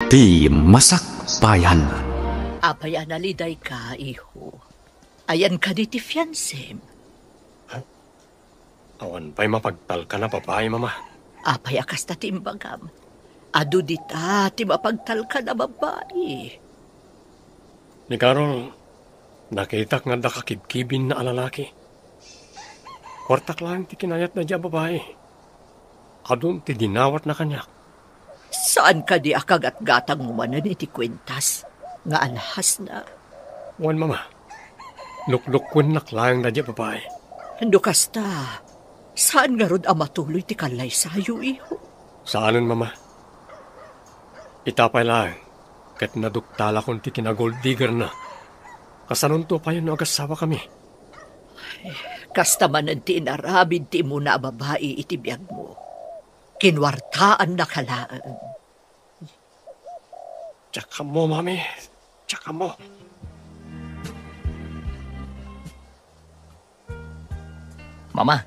Ti Masakbayan. Apay analiday ka, iho. Ayan ka di ti fiancé. Awan pa'y mapagtal ka na, babae, mama. Apay akas ta timbagam. Adu dita, ti mapagtal ka na babae. Ni Carol, nakitak nga nakakibkibin na alalaki. Kwartak lang ti kinayat na diya babae. Adun ti dinawat na kanya. Saan ka di akagat-gatang umanan iti kwentas? Nga alhas na. Wan, mama. Luklukwen naklayang na diya babae. Dukas ta. Saan nga rod matuloy ti kalay sayo, iho? Saanan, mama? Itapay lang. Kat naduktala kong ti kinagold digger na. Kasanon to pa yun agasawa kami. Kasta man ti inarabid ti muna babae iti biyag mo. Kinwartaan na kalaan. Tsaka mo, mami. Tsaka mo. Mama,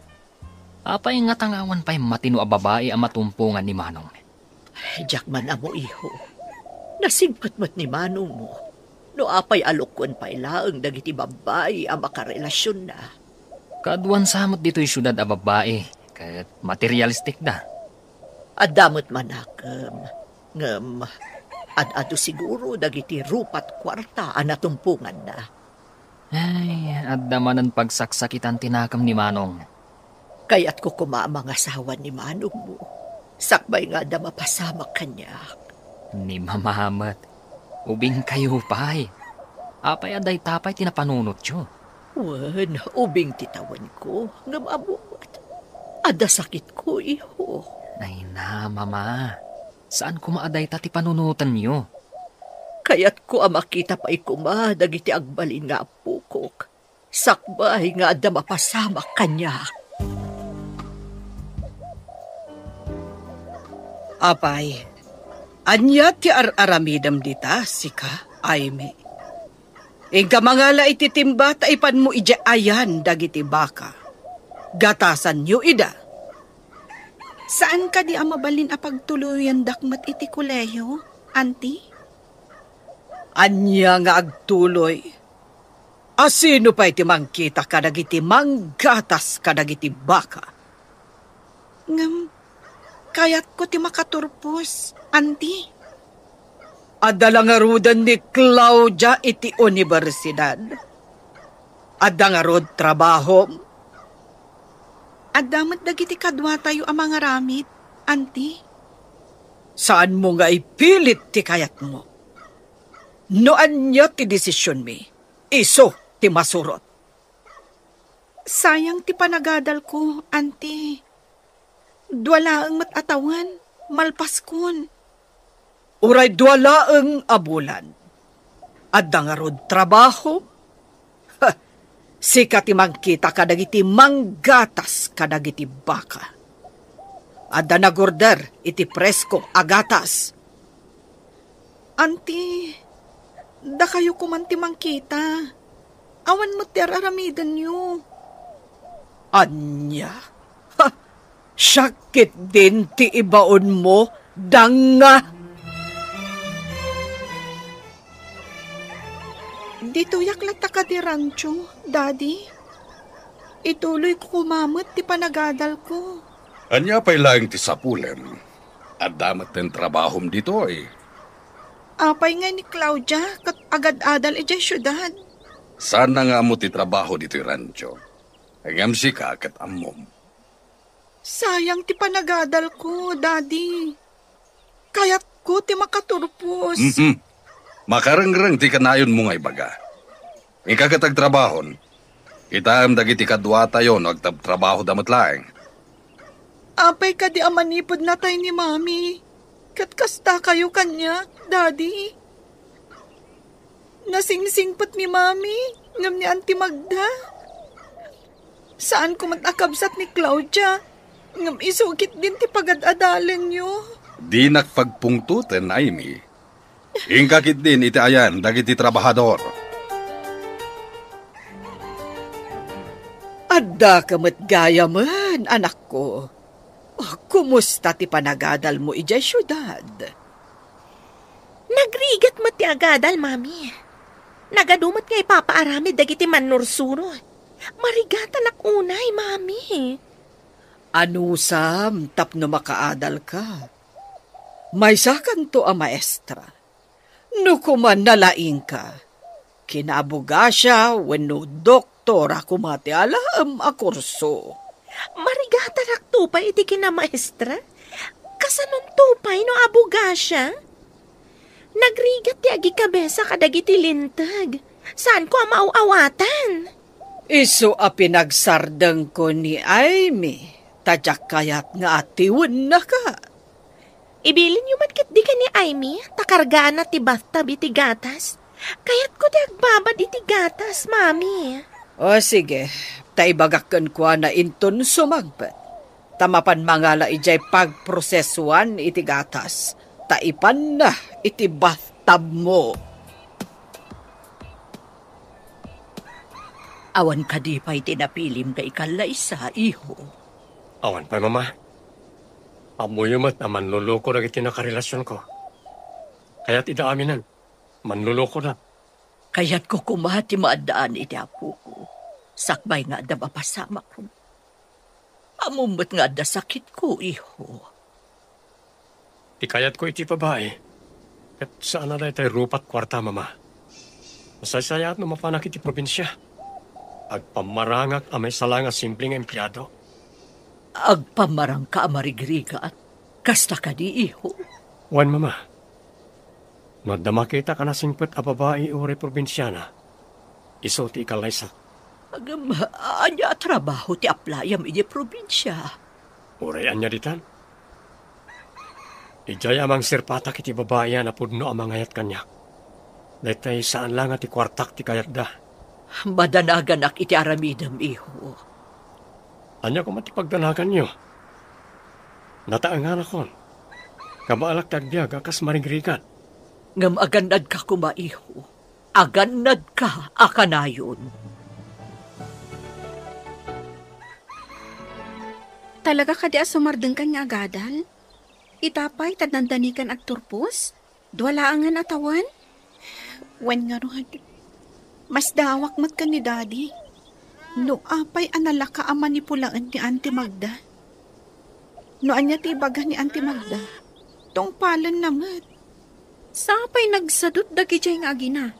apay nga tangawan pa'y matino a babae ang matumpungan ni Manong. Diyak man amo, iho. Nasingpat-mat ni Manong mo. No apay alukon pa'y laang dagiti babae ang makarelasyon na. Kaduan samot dito'y syudad a babae, kahit materialistic da. Adamot manakam, ngam, ad-ado siguro dagiti rupat kwarta ang natumpungan na. Ay, adamanan pagsaksakitan tinakam ni Manong. Kaya't ko kumamang asawa ni Manong mo. Sakbay nga da mapasamak kanya. Ni mamamat, ubing kayo pa'y. Apay aday tapay tinapanunot yo. Wan, ubing titawan ko, ngam abuat. Ada sakit ko, iho. Ay na, mama. Saan kumaaday tati panunutan niyo? Kaya't ko makita pa'y kuma, dagiti agbalin nga pukok. Sakbay nga da mapasamak kanya. Apay, anya ti aramidam dita, sika, Aimee. Ing kamangala ititimba, taipan mo ija ayan dagiti baka. Gatasan nyo ida. Saan ka di mabalin apagtuluyan dakmat iti kuleyo, auntie? Anya nga agtuloy. Asino pa iti mangkita kadagiti manggatas kadagiti baka? Ngam, kayat ko ti makaturpos, auntie. Adala nga rudan ni Claudia iti universidad. Adda nga rod trabaho. Adamat dagiti kadwa tayo ang mga ramit, auntie. Saan mo nga ipilit ti kayat mo? Noan niya ti desisyon mi. Iso ti masurot. Sayang ti panagadal ko, auntie. Dwalaang matatawan, malpaskon. Uray dwalaang abulan. Adda nga rod trabaho. Sika ti mangkita kadagiti manggatas kadagiti baka. Adda nagorder iti presko agatas. Auntie, da kayo kumanti mangkita. Awan mo ti aramidan nyo. Anya? Ha, syakit din ti ibaon mo, danga. Dito yaklat ka di rancho, daddy. Ituloy ko kumamot ti panagadal ko. Anya pa'y laing ti sapulem. At damat ng trabahom dito eh. Apay nga ni Claudia, kat agad-adal ijay syudad. Sana nga mo ti trabaho dito yung rancho. Hangam si ka kat amom. Sayang ti panagadal ko, daddy. Kaya't ko ti makaturpos. Makarangrang ti kanayon mo nga ibaga. Ikakatag trabahon, itaam dagiti kadwa tayo nagtabtrabaho damat laeng. Apay ka di amanipod na tayo ni mami. Katkasta kayo kanya, daddy. Nasingsingpat ni mami, ngam ni Auntie Magda. Saan ko matakabsat ni Claudia, ngam isukit din ti pagad-adalan nyo. Di nakpagpungtuten, Aimee. Ingkakit din iti ayan, dagiti trabahador. Adda kamat gaya man, anak ko. Kumusta ti panagadal mo ijay syudad? agadal, mami. Nagadumot nga ipapaaramid dagiti manursurot. Marigatan ak unay, mami. Anusam, tapno makaadal ka. May sakan to a maestra. No kuman nalaing ka. Kinabuga siya wenno doktora kumati alam a kurso. Marigatan ak tupay iti kinamaestra. Kasanon tupay no abuga siya. Nagrigat ti agi kabesa kadagiti lintag. Saan ko amauawatan? Iso a pinagsardeng ko ni Amy. Tadyak kayat nga atiwan na ka. Ibilin yung matkit di ka ni Amy, takargaan na ti bathtub iti gatas. Kaya't ko di agbabad iti gatas, mami. O sige, taibagakan ko na inton sumagpat. Tamapan mangala ijay pagprosesuan iti gatas. Taipan na iti bathtub mo. Awan ka di pa'y tinapilim ka ikala isa, iho. Awan pa, mama. Amuyumat na manluloko na iti nakarelasyon ko. Kaya't idaaminan, manluloko na. Kaya't ko kumati maadaan iti apo ko. Sakbay nga da mapasama ko. Amumot nga da sakit ko, iho. Ikayat ko iti babae. At saan na tayo rupat kwarta, mama. Masasaya at numapanak iti probinsya. Agpamarangak amay salanga simpleng empleyado. Agpamarang ka amarigriga at kasta ka di, iho. Wan, mama. Nadama kita ka na singpet a babae uri probinsyana. Iso ti ikalaysa. Agam, anya trabaho ti aplayam iti probinsya. Uray anya ditan. Ijay amang sirpatak iti babae na pudno amang ayat kanya. Datay saan lang at ikwartak ti kayat da. Madanagan ak iti aramidam, iho. Anya ko matipagdanagan nyo. Nataangan ako. Kamaalak tagbiag akas marigrigan. Ngam agandad ka kumaiho. Agandad ka akanayon. Talaga ka di asumardeng ka nga agadal? Itapay tadnandanikan ag turpos? Duwalaangan atawan? Wen nga rohan. Mas dawak mat ka ni daddy. No apay analaka ang manipulaan ni Auntie Magda. No anya tibaga ni Auntie Magda. Tong palan na mat. Sapay nagsadot dagi jay nga agina.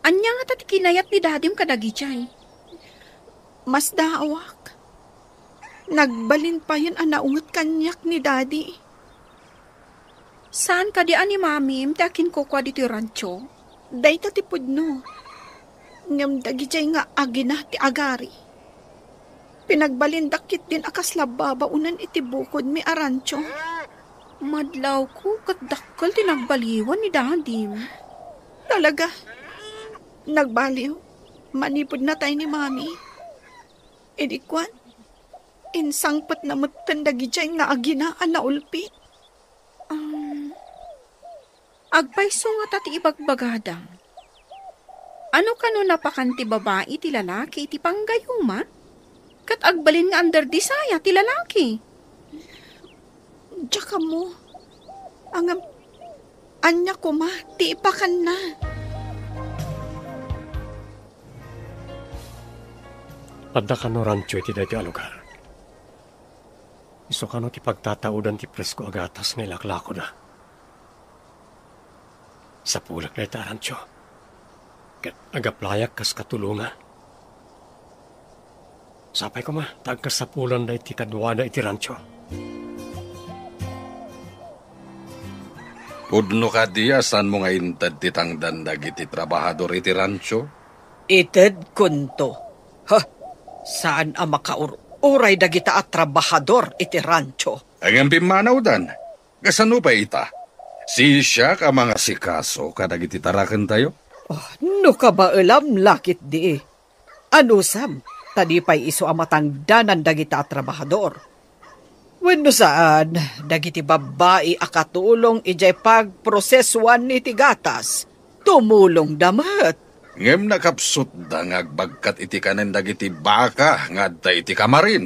Anya nga tati kinayat ni dadim kadagi jay. Mas dawak. Nagbalin pa yun anaungot kanyak ni daddy. Saan ka di ani mami mtakin ko kwa dito rancho? Day tatipod no. Ngam dagi jay nga agina ti agari. Pinagbalindakit din akas lababa unan iti bukod mi arancho. Madlaw ko katdakkel tinagbaliwan ni dadim. Talaga? Nagbaliw? Manipod na tayo ni mami. Idikwan? Insangpat na matandagi jay nga aginaan na ulpit. Agpayso nga tati ibagbagadang. Ano kano napakanti babae ti lalaki iti panggayuma? Kat agbalin nga under disaya ti lalaki. Tsaka mo, angam, anya ko ma, ti ipakan na. Adda ka no rancho iti dahi alugar. Iso ka no ti pagtataudan ti presko agatas nga ilaklako na. Sa pulak na ita rancho. Kat agaplayak kas katulunga. Sapay ko ma, tagkas sa pulan na iti kadwada iti rancho. Pudno ka diya, saan mo nga intad titang dandag iti trabahador iti rancho? Ited kunto. Ha? Saan ang makauray dagita at trabahador iti rancho? Ang pimanaw dan. Kasano pa ita? Si siya ka mga sikaso kadag iti tarakan tayo? Oh, no ka ba alam lakit di? Ano sam? Tadipay iso amatang danan dagita at trabahador. Wenno saan, dagiti babae akatulong ijay pagprosesuan iti gatas. Tumulong damat. Ngem nakapsut da ngagbagkat iti kanen dagiti baka ngadta iti kamarin.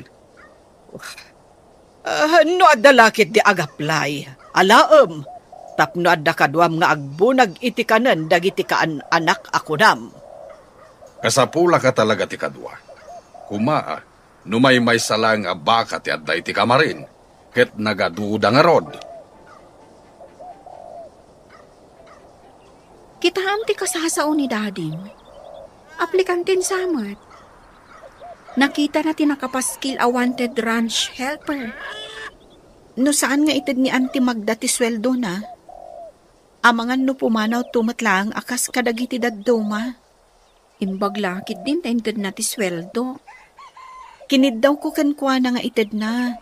No adalakit di agaplay. Alaem, Tapno adda kaduam nga agbunag iti kanan dagiti kaan anak ako nam. Kasapula ka talaga ti kadwa. Kumaa, numay salang a baka ti adda iti kamarin, ket nagaduda nga rod. Kitaam ti kasasao ni dadim. Aplikantin samat. Nakita na ti nakapaskil a wanted ranch helper. No saan nga itid ni Auntie Magda ti sweldo na? Amangan no pumanaw tumatlang akas kadagiti dadduma. Imbag lakit din taintid na ti sweldo. Kinid daw ko kankwa na nga itid na.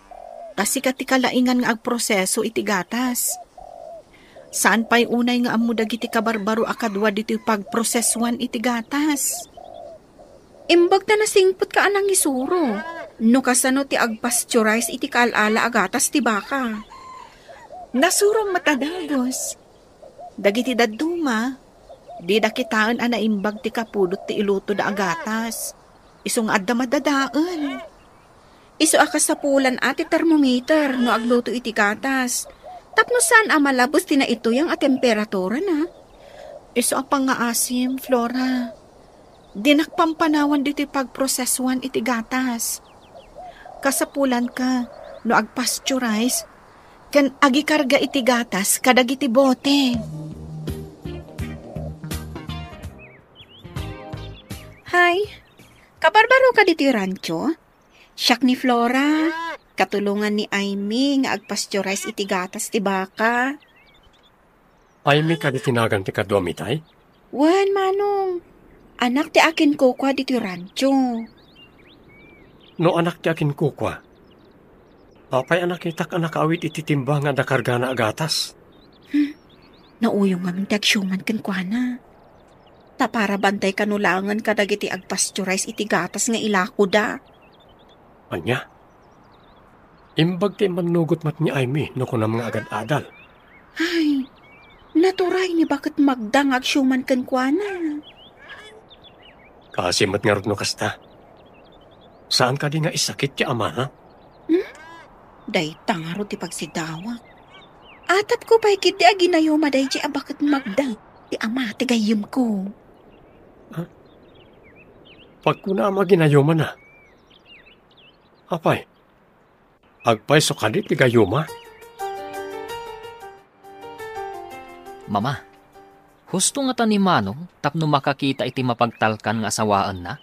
Kasi kati kalaingan nga agproseso iti gatas. Saan pa'y unay nga amu dagiti kabarbaro akadwa dito pagprosesuan iti gatas? Imbag na nasingpot ka anang isuro. No kasano ti agpasteurize iti kaalala agatas ti baka. Nasurong matadagos. Dagiti dadduma, di dakitaan ana imbag ti kapudot ti iluto da agatas. Isong adda madadaan. Iso akas sa pulan ati thermometer no agluto iti gatas. Tapno saan amalabos ti na ito yung temperatura na? Iso apang nga asim, Flora. Dinakpampanawan dito pagprosesuan iti gatas. Kasapulan ka, no agpasteurize, kan agikarga iti gatas kadag iti bote. Hi, kabarbaro ka dito rancho? Siyak ni Flora, katulungan ni Aimee nga agpasteurize iti gatas ti baka. Aimee ka di tinagan ti kadwa mitay? Wan, manong. Anak ti akin ko kwa dito rancho. No anak ti akin kukwa. Apay anak itak anak awit iti timba nga dakarga na agatas. Nauyong nga ti agsyuman kan kwa na. Ta para bantay kanulangan kadag iti agpasteurize iti gatas nga ilako da. Anya? Imbag ti manugot mat ni Aimee no kunam nga agad-adal. Ay, naturay ni bakit Magda nga agsyuman kan kwa na. Kasi mat nga no kasta. Saan ka di nga isakit ti ama, ha? Day tangaro ti pagsidawak. Atat ko pa'y kiti aginayoma day di bakit Magda. Ti ama ti gayim ko. Pag kuna ama ginayoma na. Apay, agpay so kadit ti gayoma. Mama, husto nga ta ni Manong tapno makakita iti mapagtalkan nga asawaan na?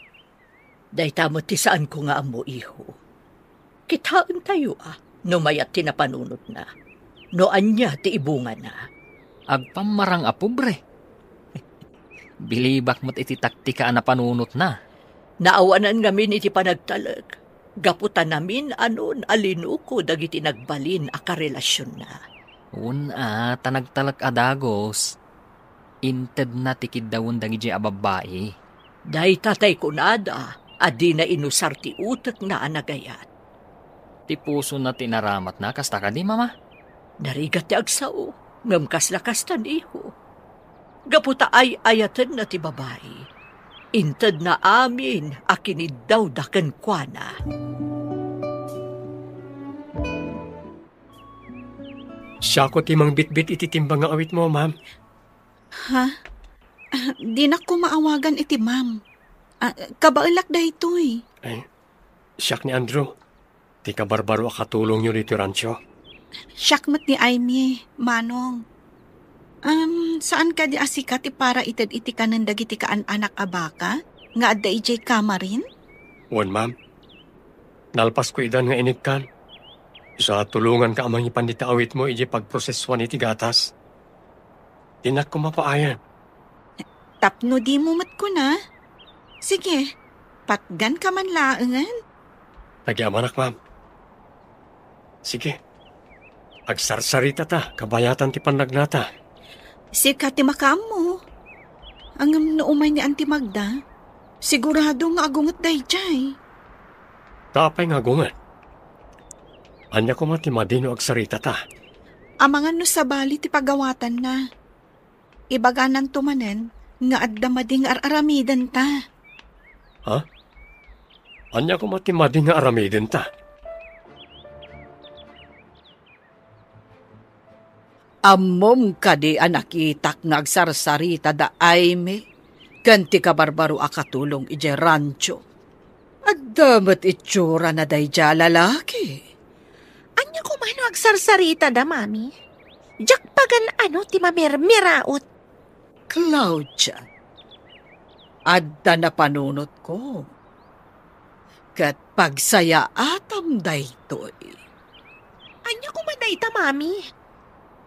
Dahita mo ti saan ko nga amo, iho. Kitaan tayo no mayat ti napanunot na. No anya ti ibunga na. Agpamarang apobre. Bilibak mo't iti taktika na panunot na. Naawanan ngamin iti panagtalag. Gaputan namin anon alinuko dagiti nagbalin a karelasyon na. Tanagtalag adagos. Inted na tikid dawon dagiti ababae. Dahi tatay ko nada, adi na inusar ti utak na anagayat. Ti puso na tinaramat na, kasta ka di, mama? Narigat ti agsao, ngamkas lakastan iho. Gaputa ay ayatan na ti babae. Inted na amin, akinid daw daken kwa na. Siya ko timang bitbit iti timbang nga awit mo, ma'am. Ha? Di na ko maawagan iti ma'am. Kabailak da ito eh. Ay, siyak ni Andrew. Ti kabarbaro akatulong nyo dito rancho. Siakmat ni Aimee, Manong. Saan ka di asikat para ited iti kanan dagiti kaan anak abaka? Nga adda ijay kamarin? Wan, ma'am. Nalpas ko idan nga initkan. Isa tulungan ka amang ipandita awit mo iji pagproseswan iti gatas. Tinak ko mapaayan. Tapno di mo mat ko na. Sige, patgan ka man laangan. Nagyamanak, ma'am. Sige. Agsarsarita ta, kabayatan ti pannagnata. Sika ti makam mo. Ang naumay ni Auntie Magda, sigurado nga agungat day jay. Tapay nga agungat. Anya ko mati madino agsarita ta. Amangan no sa bali ti pagawatan na. Ibaganan tumanen nga adda mading aramidan ta. Ha? Anya ko mati mading nga aramidin ta. Ammom ka di anakitak nga agsarsarita da Aime, ganti ka barbaro akatulong ije rancho. At damat itsura na day dya lalaki. Anya ko mano agsarsarita da, mami? Jak pagan ti mamirmiraot. Claudia, adda na panunot ko. Kat pagsaya atam daytoy. Anya ko man dayta, mami?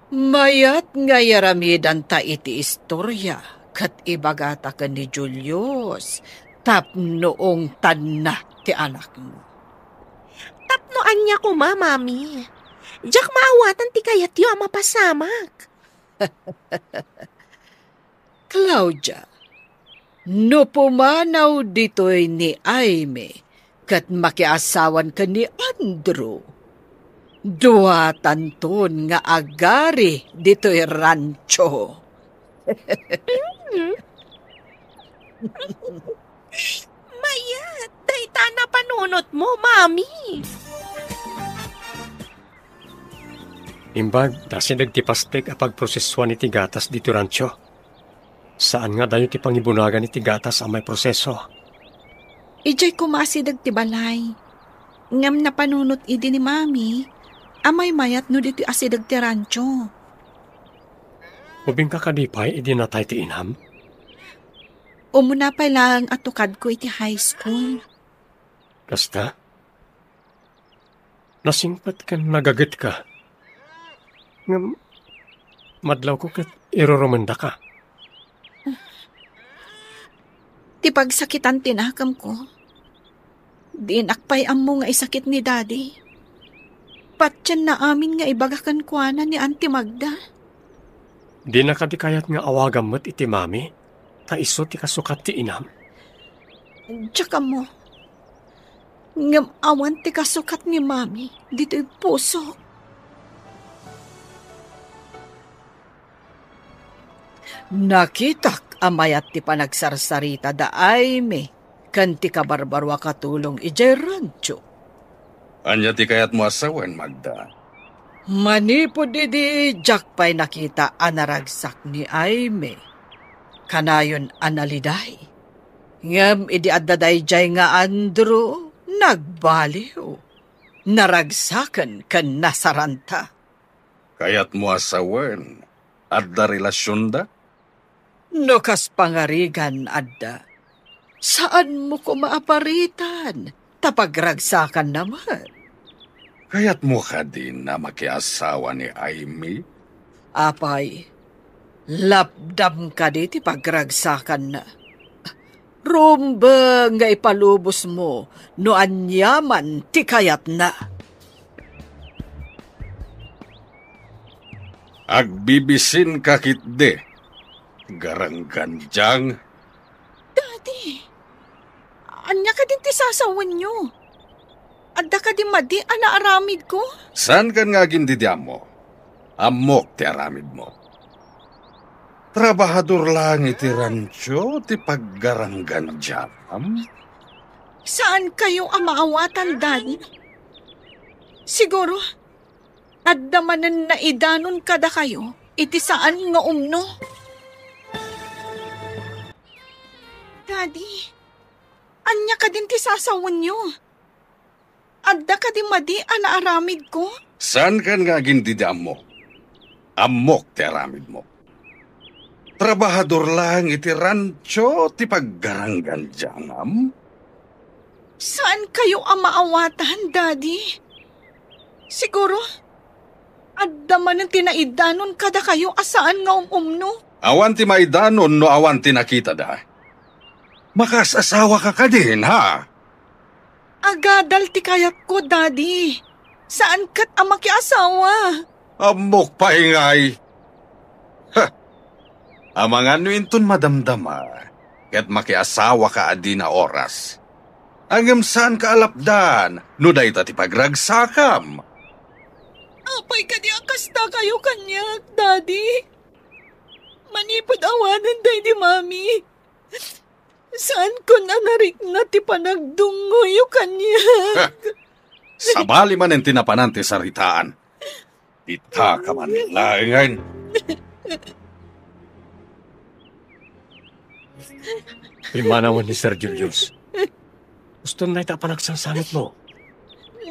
Mayat nga yaramidan ta iti istorya, kat ibagata ka ni Julius, tapnoong tanna ti anak mo. Tapno anya ko mami. Jak maawatan ti kayat yu ang mapasamak. Claudia, no pumanaw dito'y ni Aime, kat makiasawan ka ni Andrew. Duwatan ton nga agari dito'y rancho. Mayat, dayta na panunot mo, mami. Imbag, dasi nagtipastek apag proseswan iti gatas dito rancho. Saan nga dayo ti pangibunagan iti gatas ang may proseso? Ijay kumasidag ti balay. Ngam na panunot idi ni mami, amay mayat no dito asidag ti rancho. Ubing ka kadipay, idi natay ti inam? Umuna pa lang atukad ko iti high school. Kasta? Nasingpat ka nagagat ka. Ngam, madlaw ko kat iroromenda ka. Ti pagsakitan tinakam ko. Di nakpay ammo nga isakit ni daddy. Patyan na amin nga ibagakan kuana ni Auntie Magda. Di na kadikayat nga awagam mo't iti mami, ta iso ti kasukat ti inam. Tsaka mo, ngam awan ti kasukat ni mami, dito'y puso. Nakitak amayat ti panagsarsarita da Aime, kanti ka barbarwa katulong ije rancho. Anya ti kayat mo asawan, Magda? Manipod di jakpay nakita anaragsak ni Aime. Kanayon analiday. Ngam idi addaday jay nga Andrew, nagbaliw. Naragsakan kan nasaranta. Kayat mo asawan, adda relasyon da? No kas pangarigan, adda. Saan mo ko maaparitan? Tapagragsakan naman. Kayat mo ka din na makiasawa ni Aimee? Apay, lapdam ka di ti pagragsakan na. Rumba nga ipalubos mo, no anyaman ti kayat na. Agbibisin kakit de, garangganjang. Daddy, anya ka din ti sasawan nyo. Adda ka di madi, anaaramid ko? San kan nga gindidyam mo? Amok ti aramid mo. Trabahador lang iti rancho, ti paggaranggan jam. Saan kayo ang maawatan, Daddy? Siguro, adda manan na idanon kada kayo, iti saan nga umno? Daddy, anya ka din ti sasawan nyo? Adda ka di madi, anaaramid ko? San kan nga gindidyam mo? Amok ti aramid mo. Trabahador lang iti rancho, ti paggaranggan jam. Saan kayo ang maawatan, Daddy? Siguro, adda man ang tinaidanon kada kayo asaan nga umno? Awan ti maidanon no awan ti nakita da. Makasasawa ka ka din, ha? Agadal ti kayat ko, Daddy. Saan kat ang makiasawa? Amok paingay. Ha! Amangan no inton madamdama, ket makiasawa ka adi na oras. Angem saan ka alapdan, no dayta ti pagragsakam. Apay ka di akasta kayo kanyak, Daddy. Manipod awanan day di Mami. Saan ko nanarik na ti panagdungoy kanyak? Sabali man ang tinapanan ti saritaan. Ita ka man nilangan. Imanawan ni Sir Julius. Gusto na ita panagsangsangit mo.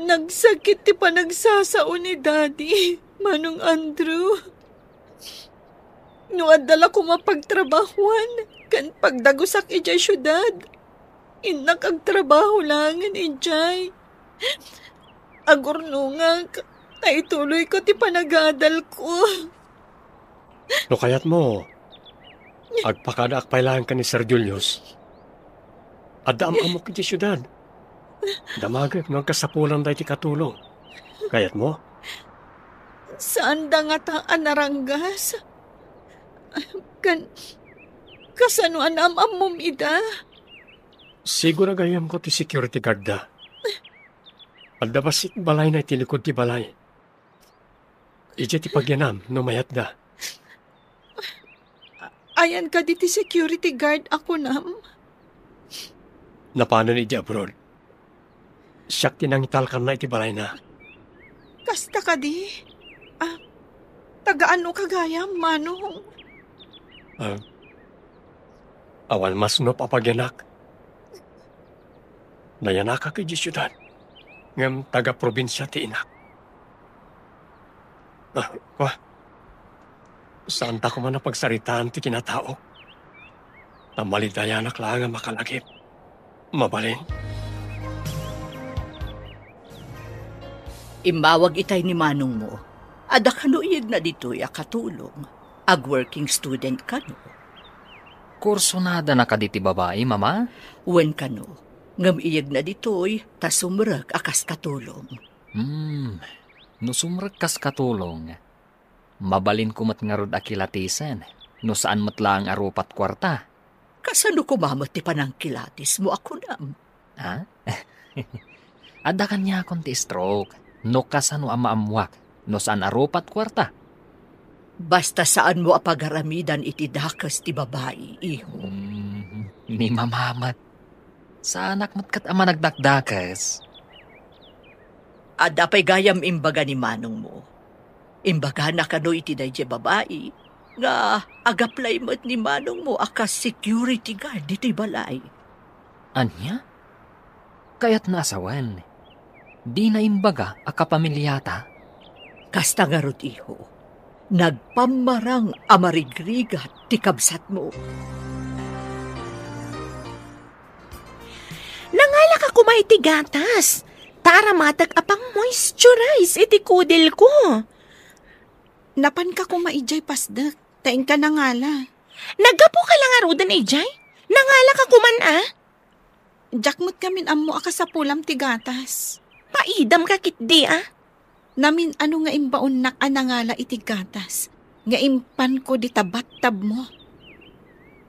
Nagsakit ti panagsasao ni Daddy, Manong Andrew. Nuadala ko mapagtrabahuan, kan pagdagusak ijay syudad. Inak ang trabaho langan ijay. Agurnungag, naituloy ko ti panagadal ko. No kayat mo, agpakada akpailahan ka ni Sir Julius. Adda amok iti syudad. Damagag ng kasapulan dahi ti katulong. Kayat mo? Saan da nga ta anaranggas? Kasanuan amam ida? Siguro gayam ko ti security guard da. Adda basit balay na itilikod ti balay. Ije ti pagyanam no mayat da. Ayan ka di ti security guard ako nam. Napano ni ije abroad. Siyak tinangital ka na iti balay na. Kasta ka di? Tagaan o kagayam, Manong? Awan mas no papagyanak. Nayanaka kay syudad. Ngam taga-probinsya ti inak. Saan ta ko man napagsaritaan ti kinatao? Tamalidayanak lang ang makalagip. Mabalin. Imbawag itay ni Manong mo. Ada kanuig na dito'y akatulong. Ag-working student ka no. Kursonada na ka diti babae, mama? Wen ka no. Ngam iyag na dito'y tasumrag akas katulong. No sumrag kas katulong. Mabalin ko mat nga rod akilatisan. No saan matlang arupat kwarta. Kasano kumamot ti panangkilatis mo ako nam? Ha? Ada kanya akong ti stroke. No kasano amaamwak, no saan arupat kwarta. Basta saan mo apagaramidan iti dakas ti babae, iho. Ni mamamat. Sa anak matkat ama nagdakdakas. Ada pa'y gayam imbaga ni Manong mo. Imbaga na kano iti dayje babae, nga agaplay mo't ni Manong mo akas security guard dito'y balay. Anya? Kaya't naasawan. Di na imbaga akapamilyata. Kasta nga rod, iho. Nagpamarang amarigrigat ti kabsat mo. Nangala ka kumay ti gatas. Tara matag apang moisturize iti kudil ko. Napan ka kumaijay pasdak. Taing ka nangala. Nagapo ka lang arudan, Ijay? Nangala ka kuman, Jakmut kamin ammo akasapulam ti gatas. Paidam ka kitdi, Namin ano nga imbaon nak anangala iti gatas. Nga impan ko di tabat-tab mo.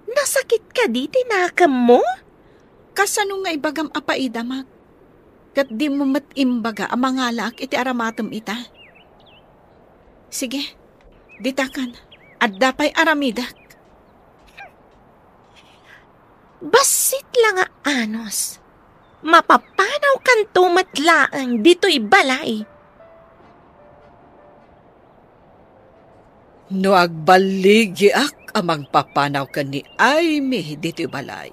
Nasakit ka di tinakam mo? Kasano nga ibagam apaidamag. Kat di mo mat imbaga amangala ak iti aramatom ita. Sige, ditakan. At dapay aramidak. Basit lang anos. Mapapanaw kan tumatlaang dito'y balay. No agbaligi ak amang papanaw ka ni Aimee dito'y balay.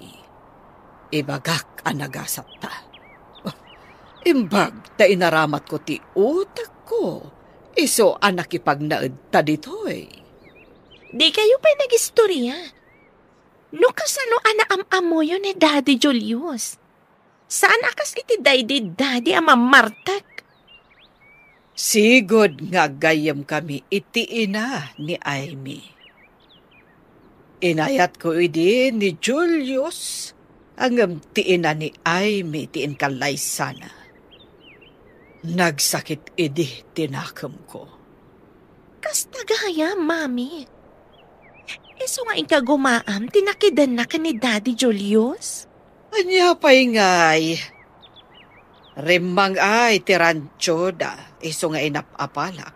Ibagak anagasat ta. Imbag ta inaramat ko ti utak ko. Iso anak ipagnaed ta dito'y. Di kayo pa'y nag-istorya. No kasano anaam-amo yun ni Daddy Julius? Saan akas iti daddy amamartak? Sigod nga gayam kami iti ina ni Aimee. Inayat ko idi ni Julius ang ti ina ni Aimee ti inkalay sana. Nagsakit idi tinakam ko. Kasta gaya, mami. Iso nga ikagumaam, tinakidan na ka ni Daddy Julius? Anya pa'y ngay. Rimang ay tirancho da, iso nga inapapalak.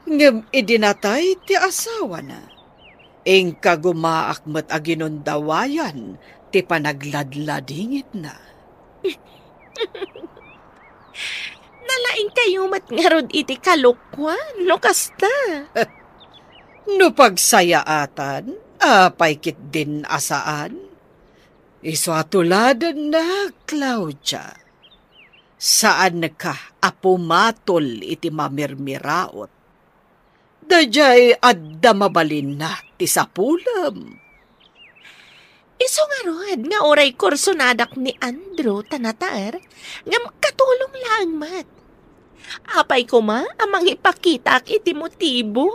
Ngem idinatay ti asawa na. Ingka gumaak mat aginundawayan, ti panagladladingit na. Nalaing kayo mat ngarod iti kalukwan, no kasta. No pagsayaatan, apay kit din asaan. Iswatuladan na, Claudia. Saan ka apumatol iti mamirmiraot? Dajay adda mabalin na ti sapulam. Iso nga rod nga oray kursonadak ni Andrew tanataer nga katulong lang mat. Apay ko ma amang ipakita iti motibo.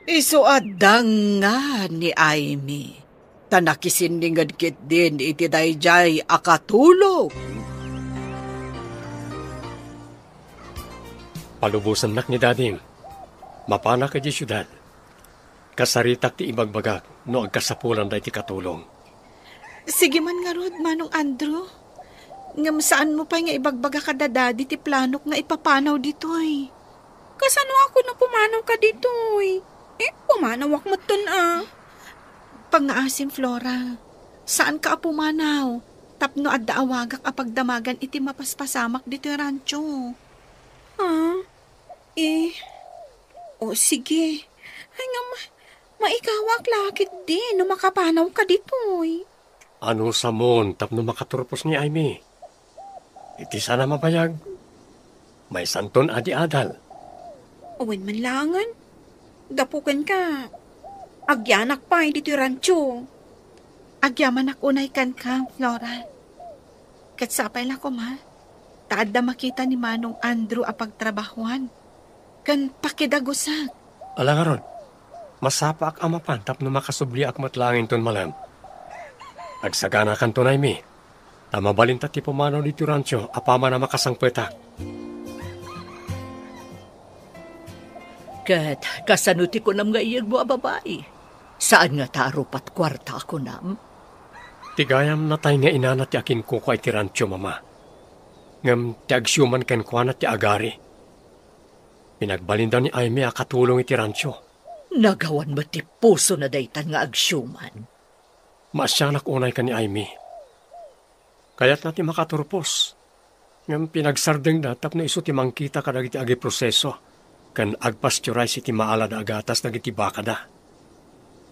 Iso adang nga ni Aimee. Tanakisiningad kit din iti dayjay akatulong. Palubusan nak ni Dading. Mapana ka di syudad. Kasaritak ti ibagbagak no agkasapulan da iti katulong. Sige man nga rod, Manong Andrew. Ngam saan mo pa nga ibagbaga ka dadadi ti planok nga ipapanaw ditoy. Kasano ako na pumanaw ka ditoy? Pumanawak mo ton Pangaasim, Flora. Saan ka pumanaw? Tapno adda awagak apagdamagan iti mapaspasamak dito yung rancho. Sige. Ay nga, maikawak lakit din no makapanaw ka ditoy. Ano sa mon tapno makaturpos ni Aimee? Iti sana mabayag. May santon adi adal. Uwin man langan. Dapukan ka. Agyanak pa dito yung rancho. Agyaman unay kan ka, Flora. Katsapay lang ko, ma. Taadda makita ni Manong Andrew apagtrabahuan. Kan pakidagusak. Alangaron, masapa ak amapan tapno makasubli ak matlangin ton malam. Agsagana kan ton Aimee. Tamabalin ti pumanaw dito rancho apama na makasangpetak. Kat kasanuti ko nam nga iyag mo a babae. Saan nga tarupat kwarta ako nam? Tigayam na tayo nga inana ti akin ko kay ti rancho, mama. Ngam ti agsyuman ken kwa na ti agari. Pinagbalinda ni Aimee akatulong iti rancho. Nagawan mo ti puso na daytan nga agsyuman. Masyanak unay ka ni Aimee. Kaya't natin makaturpos. Ngam pinagsardeng na tapno iso ti mangkita kadag iti agi proseso. Kan agpasteurize iti maala na agatas dagiti baka da.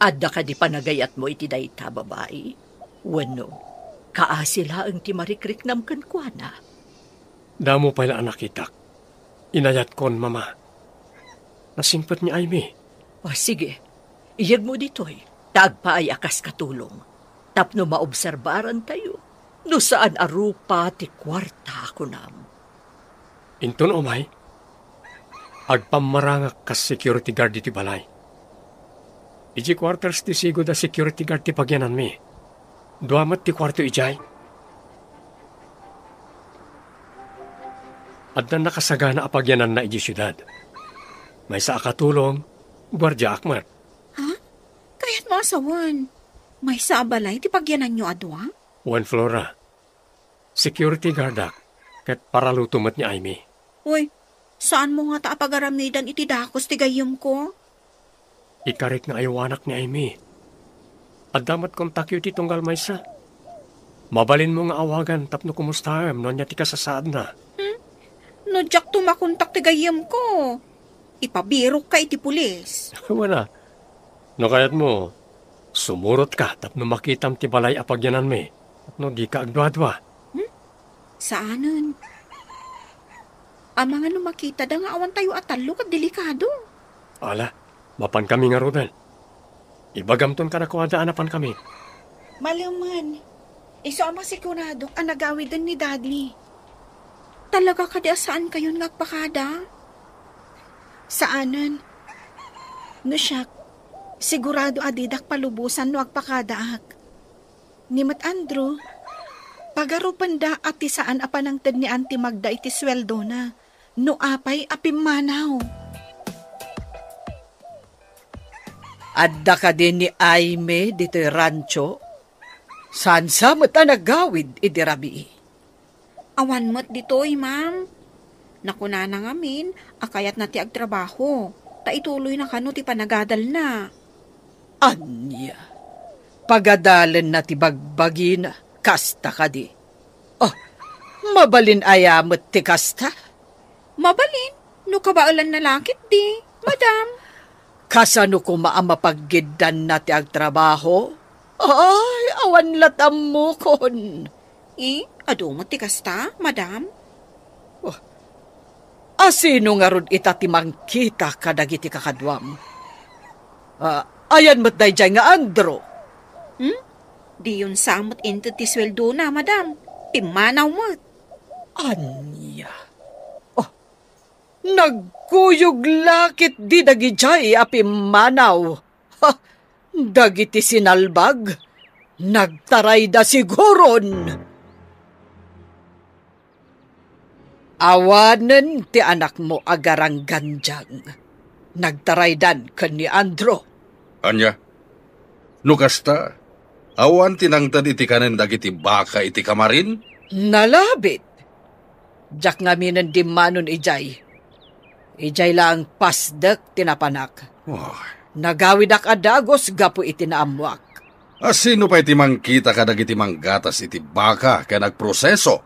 Adda ka di panagayat mo iti dayta babae. Wano, kaasila ang ti marikrik nam kankwana. Damo pala anak itak. Inayat kon, mama. Nasingpat ni Aimee. Sige, iyag mo ditoy. Tagpaay akas katulong. Tapno maobserbaran tayo. No saan arupa ti kwarta ako nam. Inton umay, agpamarangak kas security guard iti balay. Iji quarters ti sigo da security guard ti pagyanan mi. Duamat ti kwarto ijay. At na nakasagana apagyanan na iji syudad. May sa akatulong, gwardya akmat. Kaya't mo asawan. May sa abalay ti pagyanan nyo adwa? Juan Flora, security guard ak, kat paralutumat ni Aimee. Uy, saan mo nga taapag-aramidan iti dakos ti gayam ko? Ikarik nga ayawanak ni Aimee. At damat kontakyo ti tunggal maysa. Mabalin mo nga awagan tapno kumustahem no niya ti kasasaad na. No jak tumakontak ti gayam ko. Ipabirok ka iti pulis. Wala. No kayat mo, sumurot ka tapno makitam ti balay apagyanan mi. No di ka agdwa-dwa. Saanan? Ang mga numakita da nga awan tayo atalo kat delikado. Ala, mapan kami nga rodan. Ibagamton ka na kuwadaan kami. Maluman. Iso ang sigurado ang nagawidan ni Daddy. Talaga ka di saan kayo ngagpakada? Saanan? No siya, sigurado adidak palubusan no agpakadaak. Ni Mat Andrew, pagarupan da at saan apanangtad ni Auntie Magda iti sweldo na. No apay apimanaw. Adda ka din ni Aimee dito'y rancho. Saan sa mata nagawid idirabi? Awan mo't dito'y, ma'am. Nakuna na ngamin, akayat na ti agtrabaho. Ta ituloy na kano ti panagadal na. Anya, pagadalan na ti bagbagi na, kasta ka di. Oh, mabalin ayamot ti kasta? Mabalin, no kabaalan na lakit di, madam. Kasano ko maamapaggidan na ti agtrabaho? Ay, awan latam mo kon. Ado mo ti kasta, madam? Asino nga ron itatimang kita kadagiti kakadwam? Ayan mo't dayjay nga Andro. Di yun samot into ti sweldo na, madam. Imanaw mo. Anya? Nagkuyog lakit di dagijay apimanaw. Dagiti sinalbag. Nagtaray da siguron. Awanen ti anak mo agarang ganjang. Nagtaraydan kan ni Andro. Anya? Nukasta? Awan tinangtad iti kanen dagiti baka iti kamarin? Nalabit. Jak ngamin di manon ijay. Ijay lang pasdek tinapanak. Nagawid ak adagos gapu iti naamwak. Asino pa iti mangkita kadagiti manggatas iti baka kaya nagproseso?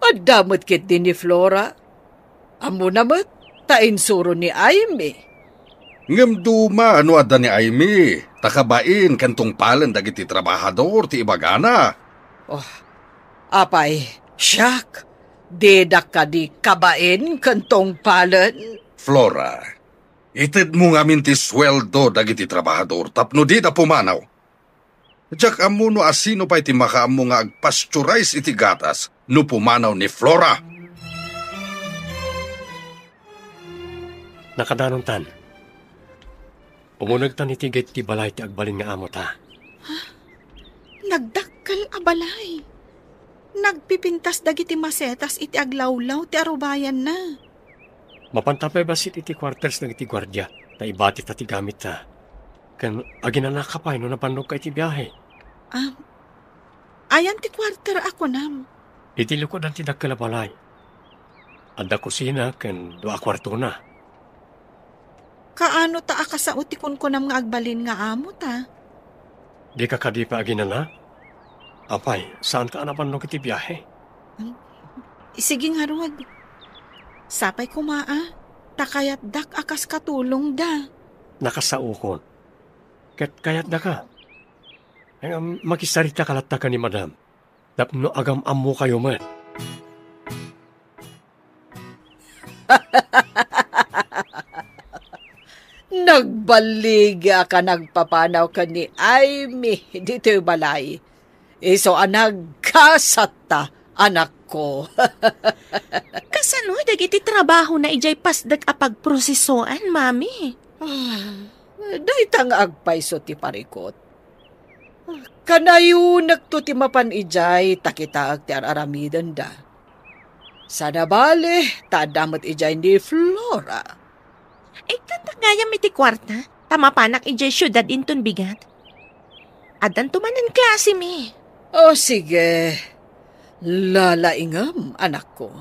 Adamot kit din ni Flora. Amo namat, tainsuro ni Aimee. Ngem duma ano adda ni Aimee, takabain kantong palan dagiti trabahador ti ibagana. Apay, siyak, dedak ka di kabain kantong palan. Flora, ited mo ngamin ti sweldo dagiti trabahador tapno di da pumanaw. Diyak amuno asino pa iti makaamo nga agpasturize iti gatas no pumanaw ni Flora. Nakadanon tan. Umunag tan itigit ti balay ti agbalin nga amo ta. Nagdakkel abalay. Nagpipintas dagiti masetas iti aglawlaw ti arubayan na. Mapantapay basit iti quarters ng iti gwardya na ibati ta ti gamit ta. Kan aginanak ka pa no napanog ka iti biyahe. Ayan ti quarter ako nam. Iti lukod ang tidakkel a balay. Adda kusina kan dua kwarto na. Kaano ta akasaot ti kunkunam nga agbalin nga amo ta? Di ka kadi pa aginana? Apay, saan ka napanog iti biyahe? Sige nga ruwag. Sapay kumaa. Takayat dak akas katulong da. Nakasaukon. Kayat da ka. Ay, makisarita kalatta ka ni madam. Tapno agam ammo kayo man. Nagbaliga ka nagpapanaw ka ni Aimee dito yung balay. Iso nagkasata anak ko. Kasano dagiti trabaho na ijay pasdag apagprosesoan, mami? Daytang agpayso ti parikot. Kanayo nagtuti mapan ijay takitaag ti aramidan da. Sana bale, tadamot ijay ni Flora. Tatagayam iti kwarta, tamapanak ijay syudad inton bigat. Adan tumanan klase mi. Sige. Lalaingam, anak ko.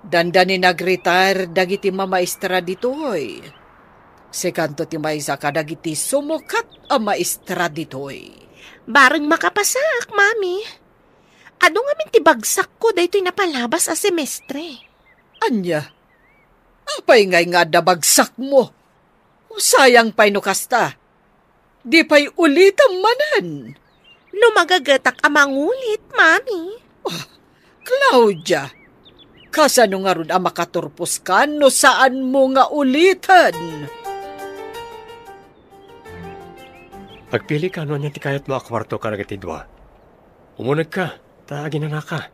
Dandani nag-retire dagiti mamaestra ditoy. Sekanto ti maysa kadagiti sumukat a maestra ditoy. Bareng makapasak, mami. Ado nga min ti bagsak ko daytoy napalabas a semestre. Anya? Apay ngay nga dabagsak mo. Sayang pa'y nukasta. Di pa'y ulitam manan. Lumagagatak amangulit, mami. Claudia, kasano nga ron ang makaturpos ka no saan mo nga ulitan? Pagpili ka no niya ti kayat mo akwarto ka nagatidwa. Umunag ka, taagin na ka.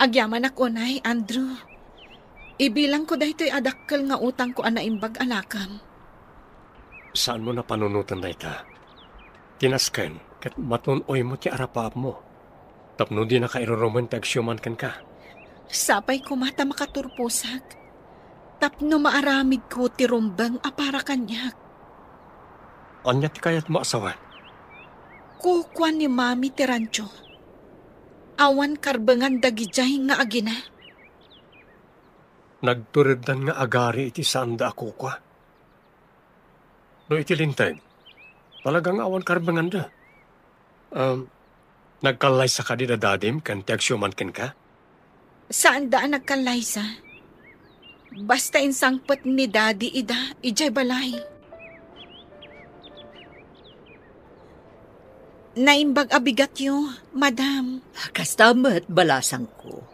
Agyaman ako nay, Andrew. Ibilang ko dahito'y adakkel nga utang ko anaimbag anakam. Saan mo na panunutan na ita? Tinasken, kat matunoy mo ti arapap mo. Tapno di na kairoruman tagsyuman kan ka. Sapay ko mata makaturpusak. Tapno maaramid ko ti rumbang apara kanyak. Anya ti kayat mo asawan? Kukwan ni mami ti rancho. Awan karbangan dagijay nga agina. Nagturidan nga agari iti sanda ako kwa. No iti lintay, talagang awan karbangan da. Nagkalay sa kadida dadim kan ti agsyuman kan ka? Saan daan nagkalaysa? Basta insangpet ni Daddy ida, ijay balay. Naimbag abigat yo, madam. Kastamat balasang ko.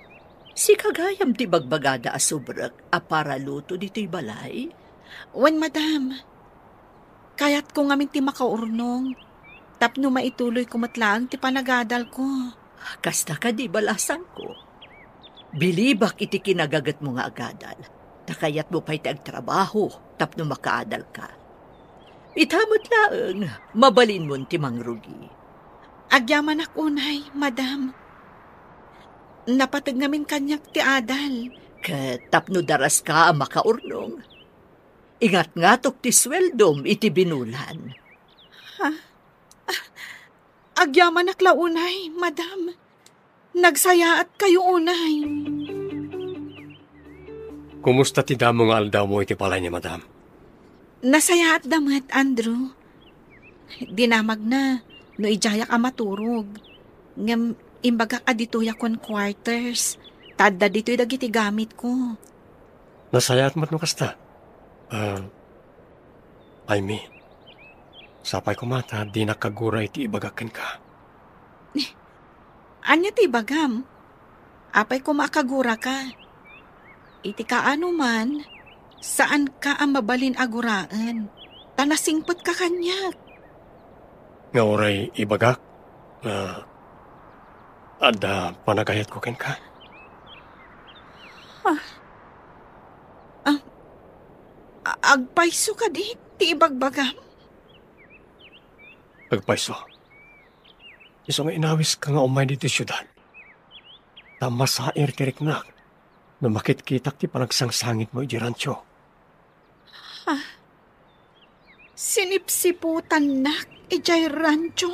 Si kagayam ti bagbagada asubrak a para luto dito'y balay. Wan, madam. Kayat ko ngamin ti makaurnong. Tapno maituloy kumatlaang ti panagadal ko. Kasta ka di balasang ko. Bilibak iti kinagagat mo nga agadal. Takayat mo pa'y agtrabaho, tapno makaadal ka. Itamot laeng, mabalin mo ti mangrugi. Agyaman unay, madam. Napatag namin kanyak ti adal. Tapno daras ka ang makaurnong. Ingat-ngatok ti sweldom iti binulan. Agyaman unay, madam. Nagsayaat kayo unay. Kumusta ti damo nga aldaw mo iti palay ni madam? Nasayaat damat, Andrew. Dinamag na, no ijayak a maturog. Ngam imbaga ka dito'y akong quarters. Tadda dito'y dagiti gamit ko. Nasayat mat no kasta? I mean, sapay kumata, di nakagura iti ibagakin ka. Anya ti bagam? Apay ko makagura ka. Iti kaano man, saan ka ang mabalin aguraan? Tanasingpot ka kanyak. Nga oray ibagak, ada panagayat ko ken ka. Agpaiso ka di, ti ibagbagam. Agpaiso. Iso nga inawis ka nga umay dito syudad. Tama sa irtiriknak, na makitkitak ti panagsangsangit mo iti rancho. Sinipsiputan nak, ijay rancho.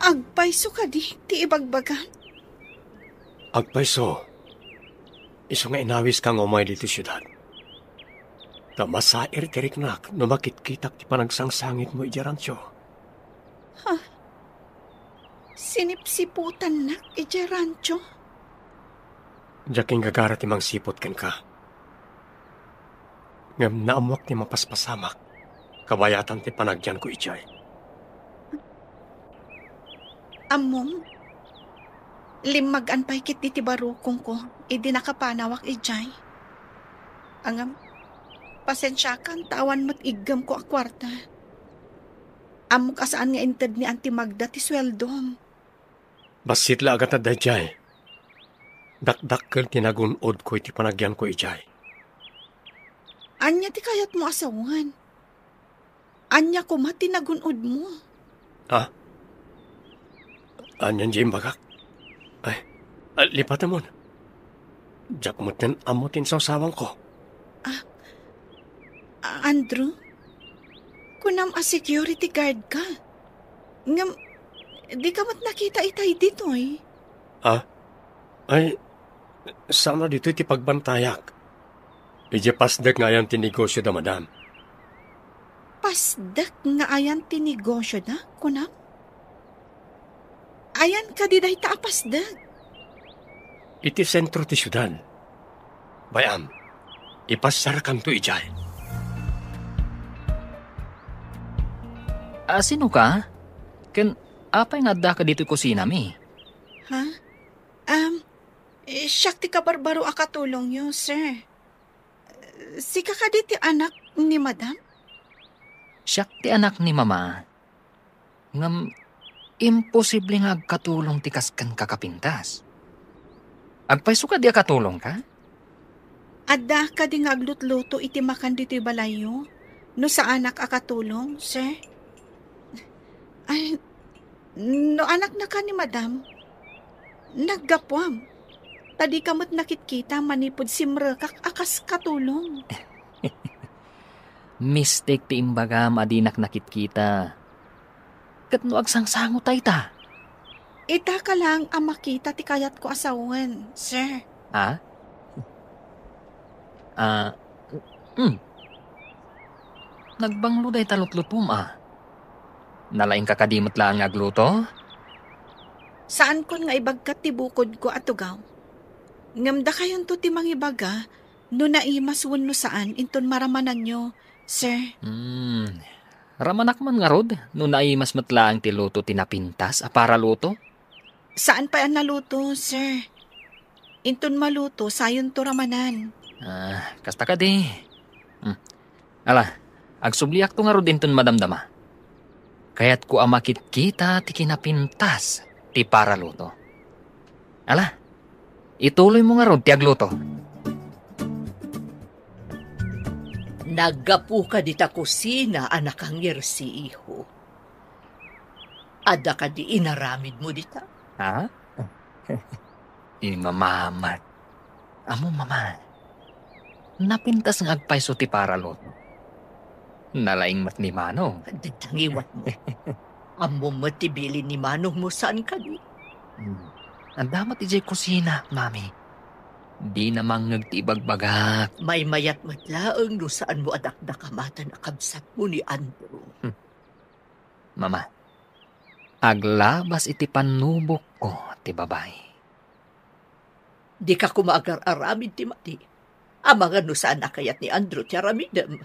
Agpaiso ka di, ti ibagbagam. Agpaiso. Iso nga inawis ka nga umay dito syudad. Tama sa irtiriknak, na makitkitak ti panagsangsangit mo iti rancho. Sinipsiputan nak, ijay rancho. Diyaking gagara ti mang sipot ken ka. Ngam naamwak ti mapaspasamak, kabayatan ti panagyan ko ijay. Among, limagan pa'y kit ti barukong ko, idi nakapanawak ijay. Angam, pasensya kan, tawan mat igam ko a kwarta. Amok asaan nga inted ni Auntie Magda ti sweldom. Basit la agad na jay. Dakdakkel tinagunod ko iti panagyan ko ijay. Anya ti kayat mo asawan. Anya ko mati nagunod mo. Anyan jay bagak. Ay, lipatan mo na. Diyak mo tin amutin sa usawang ko. Andrew? Kunam a security guard ka. Ngam, di ka mat nakita itay dito eh. Ay, sana dito iti pagbantayak. Ije pasdak nga yan tinegosyo da madam. Pasdak nga ayan tinegosyo da, kunam? Ayan ka di dahi taapasdag. Iti sentro ti syudad. Bayam, ipasarakan to ijay. Sino ka? Ken, apay nga da ka dito kusina mi? Siyak ti kabarbaro akatulong yun, sir. Si kakaditi anak ni madam? Siyak ti anak ni mama. Ngam, imposible nga agkatulong ti kaskan kakapintas. Agpaiso ka di akatulong ka? Adda ka di nga aglutluto iti makan dito'y balayo? No sa anak akatulong, sir? Ay, no anak na ka ni madam, naggapwam. Tadi kamot nakitkita manipod simrekak akas katulong. Mistake ti imbaga madinak nakitkita. Kat no agsangsango tay ta. Ita ka lang ang makita ti kayat ko asawan, sir. Nagbanglo day talutlutum Nalaing kakadimot lang agluto? Saan kon nga ibagkat ti bukod ko atugaw? Ngamda kayon to ti mangibaga, no naimas wenno saan inton maramanan nyo, sir. Ramanak man nga rod, no naimas matlaang ti luto tinapintas, para luto? Saan pa yan naluto, sir? Inton maluto, sayon to ramanan. Kasta ka di. Ala, agsubliak to nga rod inton madamdama. Kaya't ko amakit kita ti kinapintas, ti para luto. Ala, ituloy mo nga rod ti agluto. Naggapu ka dita kusina, anak ang si iho. Ada ka di inaramid mo dita? Ha? Mamamat. Amo mama. Napintas ng agpayso ti para luto. Nalaing mat ni Manong. Ditangiwat mo. Amo matibili ni Manong mo saan ka di? Ang damat ijay kusina, mami. Di namang nagtibagbagak. May mayat matlaang no saan mo adakdakamatan akabsat mo ni Andrew. Mama, aglabas iti panubok ko, ti babae. Di ka kumaagar-aramid ti mati. Amangan no saan nakayat ni Andrew ti aramidem.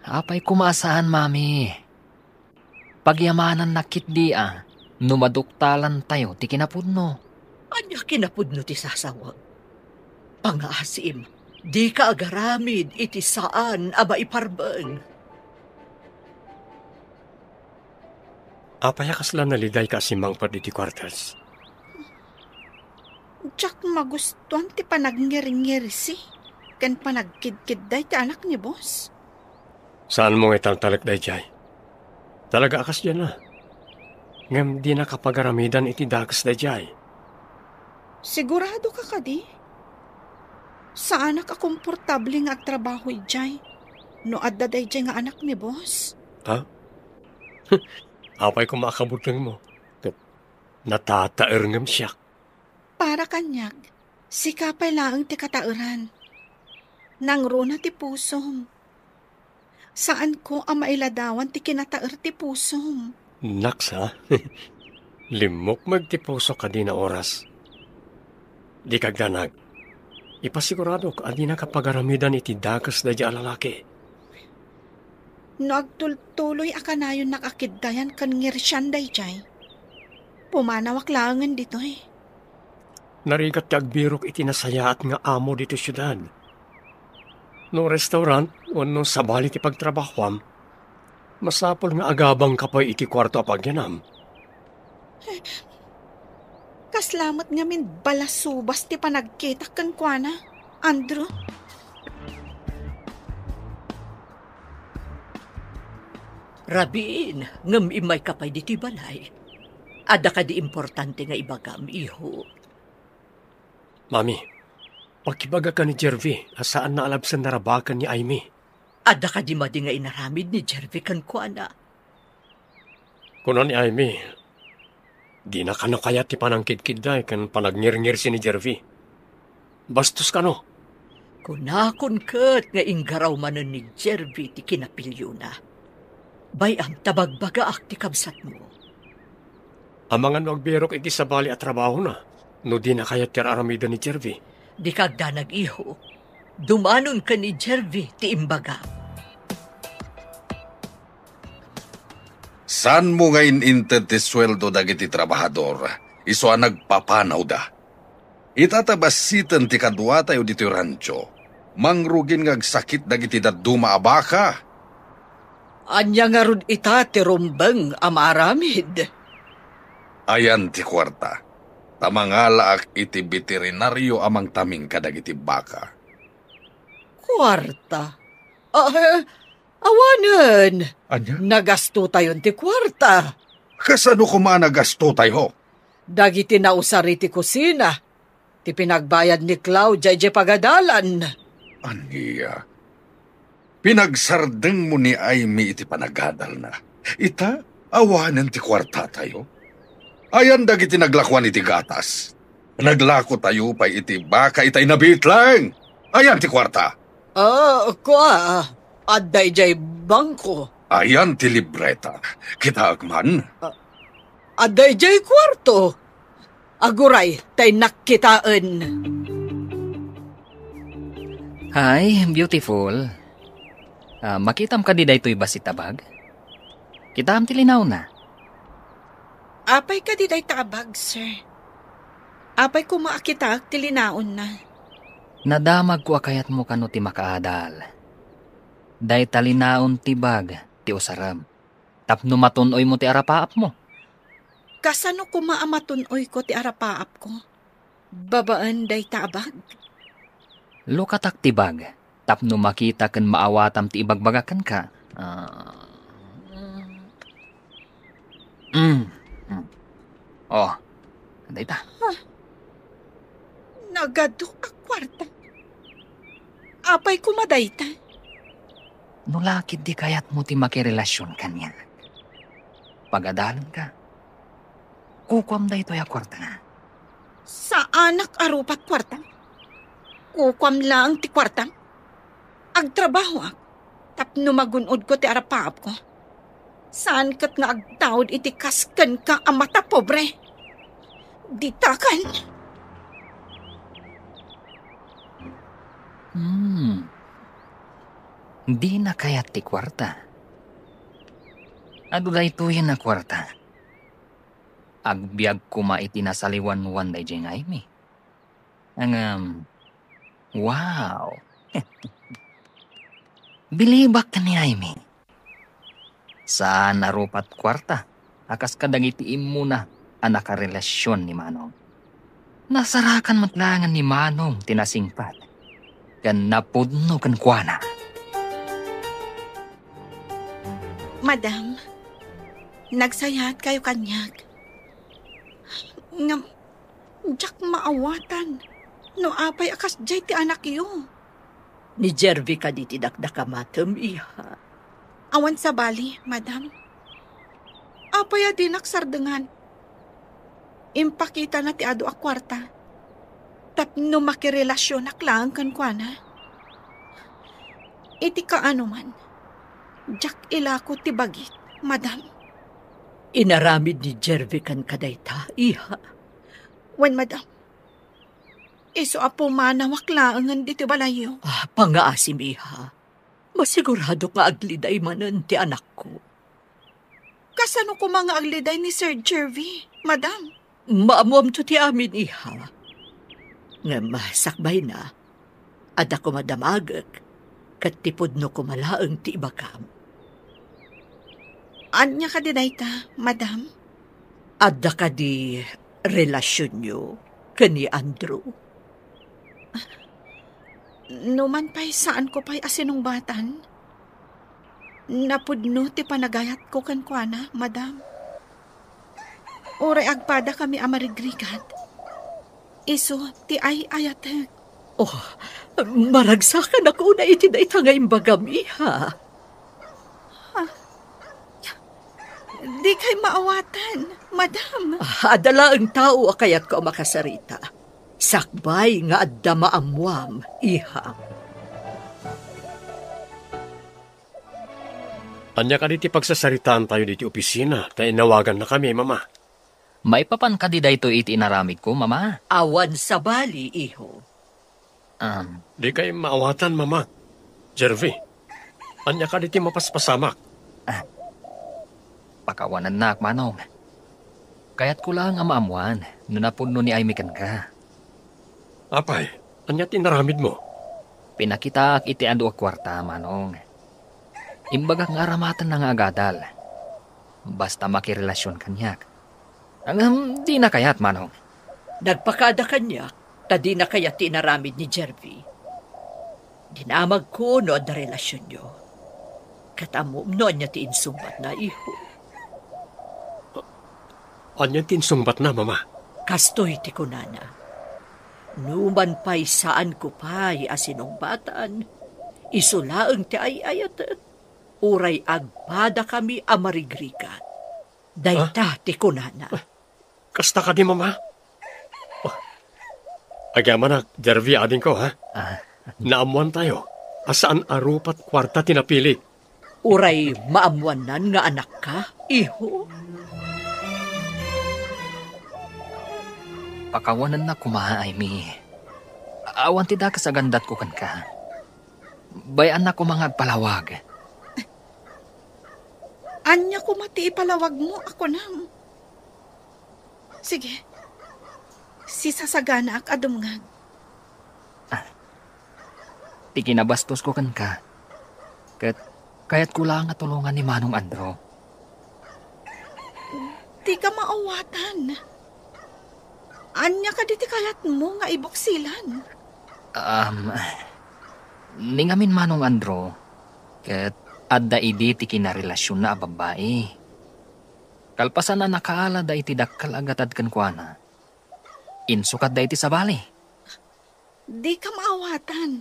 Apay kumasaan, mami. Pagyamanan nakit di numaduktalan tayo ti kinapudno. Anya kinapudno ti sasawag. Pangaasim, di ka agaramid iti saan aba iparbeng. Apayakas lang naliday ka si Mang Parditi Quarters. Jack magustuhan ti panagngiri-ngiri si. Kan panagkid-kid day ti anak ni boss. Saan mo italtalak day jay? Talaga akas dyan na. Ngam di na kapagaramidan iti dagas day jay. Sigurado ka kadi? Saan ka komportable nga agtrabaho ijay? No adda day jay nga anak ni boss? Ha? Apay kung makabutang mo. Natataer ngam siya. Para kanyag, si kapay laang ti katauran. Nang runa ti pusom. Saan ko ang mailadawan ti kinataer ti pusom? Naks ha? Limok magtipuso ka di na oras. Di kagdanag. Ipasigurado ka di na kapagaramidan iti dagas na di alalaki. No agtultuloy akanayon nakakiddayan kan ngirsyan day jay. Pumanawak langan dito eh. Narigat ti agbirok iti nasayaat nga amo dito syudad. No restaurant, no sabali ti pagtrabahwam, masapol nga agabang kapay iti kwarto apagyanam. Kaslamat nga min balasubas ti panagkitak kan kuana, Andrew. Rabin, ngam imay kapay diti balay. Ada ka di importante nga ibagam, iho. Mami, pagkibaga ka ni Jervy, asaan na alabsan narabakan ni Aimee? Ada ka di madi nga inaramid ni Jervy kan kuana. Kuno ni Aimee, di na kano kaya ti panangkid-kid day kan panagnir-ngir si ni Jervy. Bastos ka no? Kunakon kat nga inggaraw manon ni Jervy ti kinapilyo na. Bayam tabagbaga ak ti kabsat mo. Amangan magbirok iti sabali at trabaho na. No di na kaya tiraramida ni Jervy. Di kagda nag-iho. Dumanon ka ni Jervy ti imbaga. San mo ngayon inted ti sweldo dagiti trabahador? Iso ang nagpapanaw da. Itatabasitan ti kadwa tayo dito rancho. Mangrugin ngagsakit dagiti daduma abaka. Anya nga rod ita ti rumbeng amaramid. Ayan ti kwarta. Tamangalaak iti veterinaryo amang taming kadagiti baka. Kwarta? Awanan. Anya? Nagasto tayo ti kwarta. Kasano kumanagasto tayo? Dagiti nausari ti kusina. Ti pinagbayad ni Claudia ije pagadalan. Aniya. Pinagsardeng mo ni Aimee iti panagadal na. Ita, awanan ti kwarta tayo. Ayan dagiti naglakwan iti gatas. Naglako tayo pa iti baka itay nabitlang. Ayan ti kwarta. Adday jay bangko. Ayan ti libreta. Kita agman. Adday jay kwarto. Aguray, tay nakitaan. Hi, beautiful. Makitam ka di daytoy basitabag? Kitam tilinaw na. Apay ka di day tabag, sir. Apay ko maakita, tilinaon na. Nadamag ko akayat mo kano ti makaadal. Day talinaon ti bag, ti usarab. Tapno matunoy mo ti arapaap mo. Kasano ko maamatunoy ko ti arapaap ko? Babaan day tabag? Lukatak ti bag. Tapno makita kan maawatam ti ibagbagakan ka. Oh, anday ta. Nagadok a kwarta. Apay kumaday ta. Nulakid di kayat mo ti makirelasyon kanya. Pagadalan ka. Kukwam da ito ya kwarta na. Sa anak arupat kwarta. Kukwam lang ti kwarta. Agtrabaho ak. Tapno magunod ko ti arapaap ko. Saan kat nga agtawad iti kaskan ka amata pobre? Ditakan. Di na kayat ti kwarta. Ado da ito yan na kwarta. Agbiag kuma iti nasaliwan-wan day jeng aymi. Wow. Bilibak ka ni aymi. Saan narupat kwarta? Akas kadang itiim mo na anak ka relasyon ni Manong. Nasarakan matlangan ni Manong tinasingpat. Kan napudno kan kuana. Madam, nagsayat kayo kanyag. Ngam, jak maawatan. No apay akas jay ti anak iyo. Ni Jervy ka di tinakdakamatam, iha. Awan sa bali, madam. Apay din naksardengan. Impakita na ti ado a kwarta. Tapno makirelasyon aklang kan kuana. Iti kaano man. Jak ilako ti bagit, madam. Inaramid ni Jervy kan kadayta, iha. Wen, madam. Iso apo manawak laangan dito balayo. Pangaasim, iha. Masigurado nga agliday manan ti anak ko. Kasano ko mga agliday ni Sir Jervy, madam? Maamuam to ti amin, iha. Nga masakbay na, ada ko madamagak, kat tipod no kumalaang ti ibakam. Anya ka dinayta, madam? Ada ka di relasyon nyo kani Andrew. Numan pa'y saan ko pa'y asinong batan? Napudno ti panagayat ko kan kuana, madam. Uray agpada kami amarigrigat. Iso ti ay ayatag. Oh, maragsakan ako na iti na itangay bagam, iha. Di kay maawatan, madam. Adala ang tao akayat ko makasarita. Sakbay nga adda maamuam, iha. Anya ka diti pagsasaritaan tayo diti opisina, tayo nawagan na kami, mama. Maipapan ka di dayto iti inaramid ko, mama. Awan sa bali, iho. Di kayo maawatan, mama. Jervy, anya ka diti mapaspasamak. Pakawanan na, Manong. Kaya't ko lang amaamuan, nunapun ni Aymikan ka. Apay, anya tinaramid mo? Pinakita ak iti ando a kwarta, Manong. Imbaga nga aramatan na nga agadal. Basta makirelasyon kanyak. Di na kayat, Manong. Nagpakada kanya, tadi na kaya tinaramid ni Jervy. Dinamag ko no na relasyon nyo. Katamom no niya tiinsumbat na iho. Anya tinsungbat na, mama? Kastoy ti kunana. Numan pa'y saan ko pa'y asinong batan. Isulaang ti ayayat. Uray agpada kami amarigrigat. Dayta ti kunana. Kasta ka di, mama? Agyaman na, Jervy, ading ko, ha? Naamuan tayo. Asaan arupat kwarta tinapili? Uray maamuanan nga anak ka, iho. Pakawanan na kumaha, Amy. Awan ti da kasagandat ko kan ka. Bayan na ko mga palawag. Anya ko mati ipalawag mo, ako nam. Sige. Si sasagana ak adumngag. Ti kinabastos ko kan ka. Kaya't kulang nga tulungan ni Manong Andro. Di ka maawatan. Anya ka diti kayat mo nga ibuksilan. Ningamin Manong Andro, ket adda idi ti kinarelasyon na babae. Kalpasan na nakaala da iti dakkal agatad kan kuana. Insukat da iti sabali. Di ka maawatan.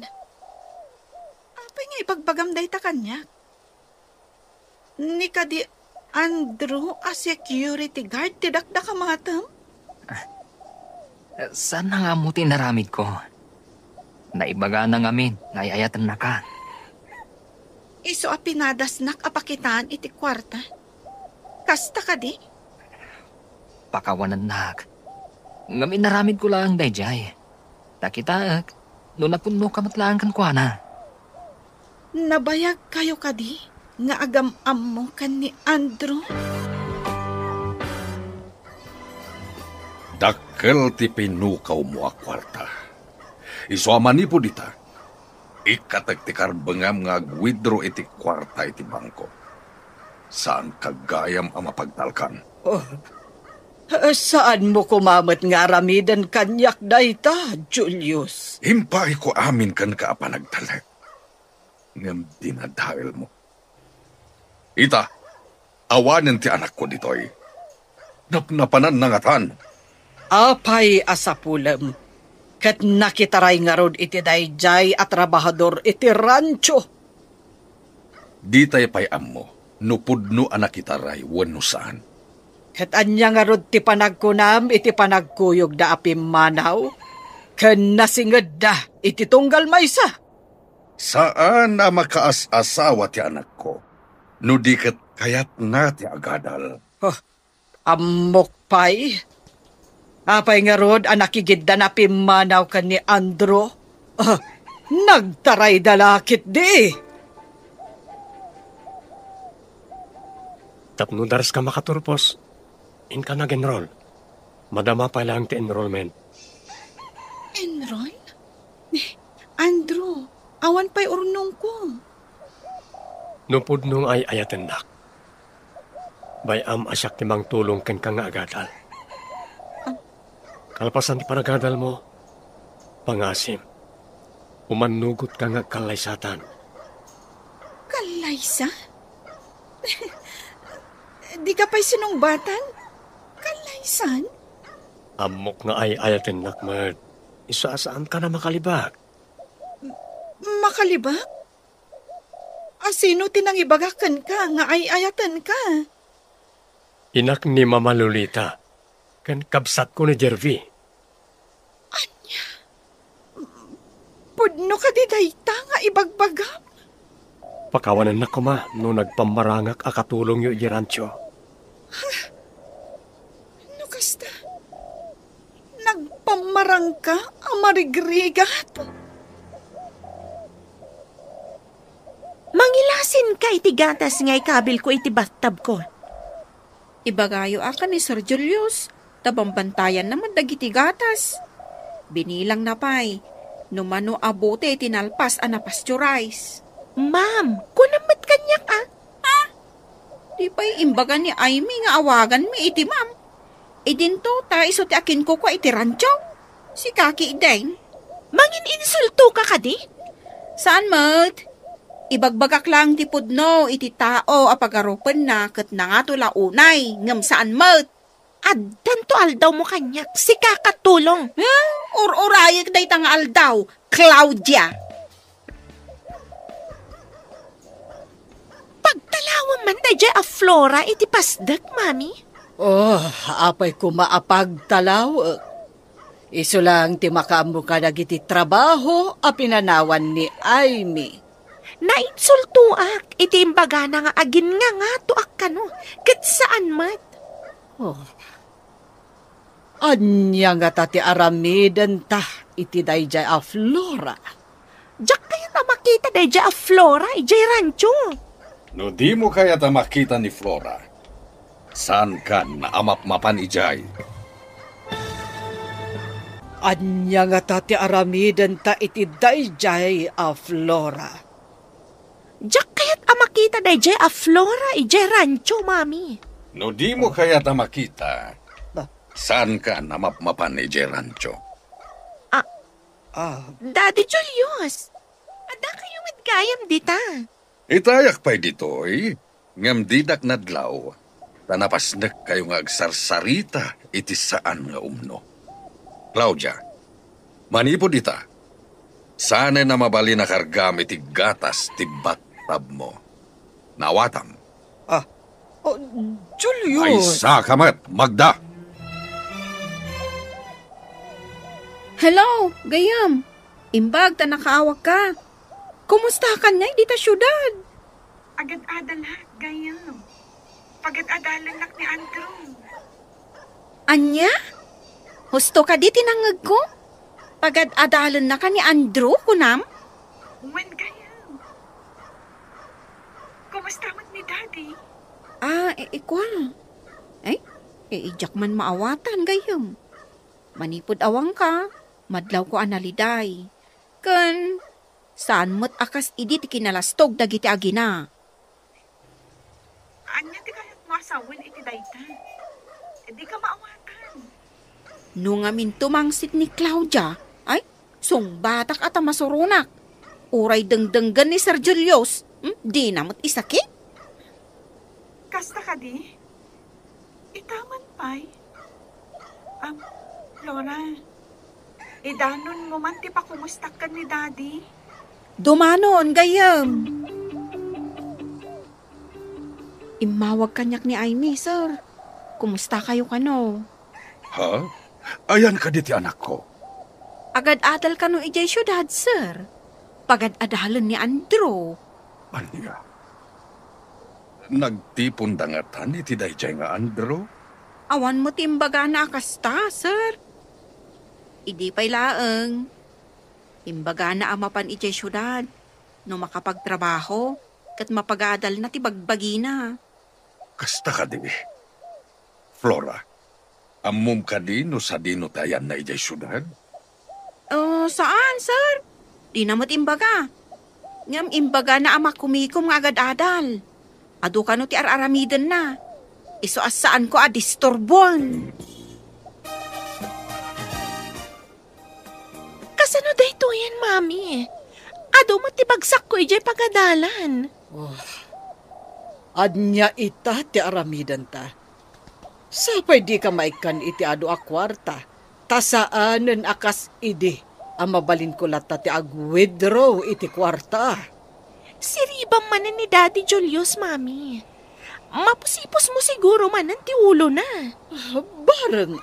Apay nga ipagbagam da ita kanya. Ni ka di Andrew a security guard tidakda ka matam? Saan na nga mo tinaramid ko? Naibaga na ngamin, ngayayatan na ka. Iso a pinadasnak apakitaan iti kwarta. Kasta ka di? Pakawanan nak. Ngamin naramid ko lang dayjay. Takita, no napuno ka matlaan kan kuana. Nabayag kayo ka di? Nga agam-am mo kan ni Andrew? Dakkel ti pinukaw mo a kwarta. Isuaman ni po dita. Ikatagtikar bengam nga withdraw iti kwarta iti bangko. Saan kagayam ang mapagtalkan? Saan mo kumamat nga ramidan kanyak dayta, Julius? Himpay ko amin kan ka panagtalag. Ngam dinadahil mo. Ita, awanin ti anak ko ditoy. Napnapanan nangatan. Apay asapulam. Kat nakitaray nga rod iti dayjay at trabahador iti rancho. Ditay pay ammo, nupudno anak itaray wano saan. Kat anya nga rod ti panagkunam iti panagkuyog da apim manaw. Kan nasingad da iti tunggal maysa. Saan na makaas-asawa ti anak ko? No di kat kayat na ti agadal. Amok pay. Apay nga rod anakigid da na pimanaw ka ni Andro. Nagtaray dalakit di. Tapno daras ka makaturpos. In ka nag-enroll. Madama pa lang ti enrollment. Enroll? Andrew, awan pa'y urnong ko. Nupod nung ay ayaten nak. Bayam asyak timang tulong ken ka nga agadal. Kalpasan ti panagadal mo, pangasim. Umanugot ka nga kalaysatan. Kalaysa? Di ka pa'y sinungbatan? Kalaysan? Amok nga ay ayaten nak, Mert. Isaasaan ka na makalibag? Makalibak? Sino tinangibagakan ka nga ay ayatan ka? Inak ni Mama Lolita. Kan kabsat ko ni Jervy. Anya? Pudno ka di dayta nga ibagbagam? Pakawanan na ko ma, no nagpamarangak akatulong yu irancho. No kasta? Nagpamarang ka amarigrigat? Mangilasin ka iti gatas nga ikabil ko iti bathtub ko. Ibagayo aka ni Sir Julius, tabambantayan naman dagiti gatas. Binilang na pa'y, numano abote tinalpas anapasturize. Ma'am, kunamat kanyak Di pa'y imbaga ni Amy nga awagan mi iti ma'am. Idinto ta iso ti akin ko kwa iti rancho. Si Kaki Ideng. Mangin insulto ka kadi? Saan mat? Ibagbagak lang ti pudno iti tao apagarupan na kat na nga tula unay ngam saan mat. Addan to aldaw mo kanyak, si kakatulong. Ur-urayag day tang aldaw, Claudia. Pagtalawan man da a Flora iti pasdak, mami. Apay kumaapagtalaw. Iso lang ti makaambo ka dagiti trabaho a pinanawan ni Amy. Nainsultuak, iti imbaga na nga agin nga to ak kano. Kat saan mat? Anya nga ta ti aramidan ta iti dayjay a Flora. Diyak kaya ta makita dayjay a Flora, ijay rancho. No di mo kaya ta makita ni Flora, saan ka naamap-mapan ijay? Anya nga ta ti aramidan ta iti dayjay a Flora. Diyak kaya't makita dayjay a Flora, ijay rancho, mami. No di mo kaya ta makita, saan ka namap-mapan ijay rancho? Daddy Julius, ada kayo gayam dita. Itayak pa'y ditoy, ngam didak nadlaw, tanapasnek kayo nga agsarsarita iti saan nga umno. Claudia, manipod ita, sana na mabali na kargam iti gatas ti battab mo. Nawatam. Julius! Ay sakamat, Magda! Hello, gayam. Imbag ta nakaawak ka. Kumusta ka niya dita syudad? Agad-adal ha, gayam. Pagad-adalan nak ni Andrew. Anya? Husto ka di tinangag ko? Pagad-adalan na ka ni Andrew, kunam? When gayam? Kumusta man ni Daddy? Ikwal. Ijak man maawatan, gayam. Manipod awang ka, madlaw ko analiday. Kan, saan mo't akas idi ti kinalastog dagiti agina? Anya ti kayat mo asawin iti dayta. Di ka maawatan. Nung amin tumangsit ni Claudia, ay, sungbatak at masurunak. Uray dengdenggan ni Sir Julius, di namot isakit. Kasta ka di? Itaman pa'y. Flora, idanon mo man ti pa kumustak ka ni Daddy. Dumanon, gayam. Imawag kanyak ni Aimee, sir. Kumusta kayo kano? Ha? Ayan ka diti anak ko. Agad-adal kano ijay syudad, sir. Pagad-adalan ni Andrew. Anya? Nagtipon dangatan iti dayjay nga Andrew? Awan mo timbaga na akasta, sir. Idi pa'y laeng. Imbaga na amapan ijay syudad. No makapagtrabaho, kat mapagadal na ti bagbagi na. Kasta ka di. Flora, amum ka di no sa dino tayan na ijay syudad? Saan, sir? Di namot imbaga. Ngam imbaga na ama kumikom nga agad-adal. Ado ka no ti araramidan na. Iso asaan ko disturbon. Kasano dayto yan, mami? Ado mo ti bagsak ko ijay pagadalan. Anya ita ti aramidan ta. Sapay di ka maikan iti ado a kwarta. Tasaanen akas idi. Ang mabalin ko lata ti ag-withdraw iti kwarta. Siribang manan ni Daddy Julius, mami. Mapusipos mo siguro manan ti ulo na. Barang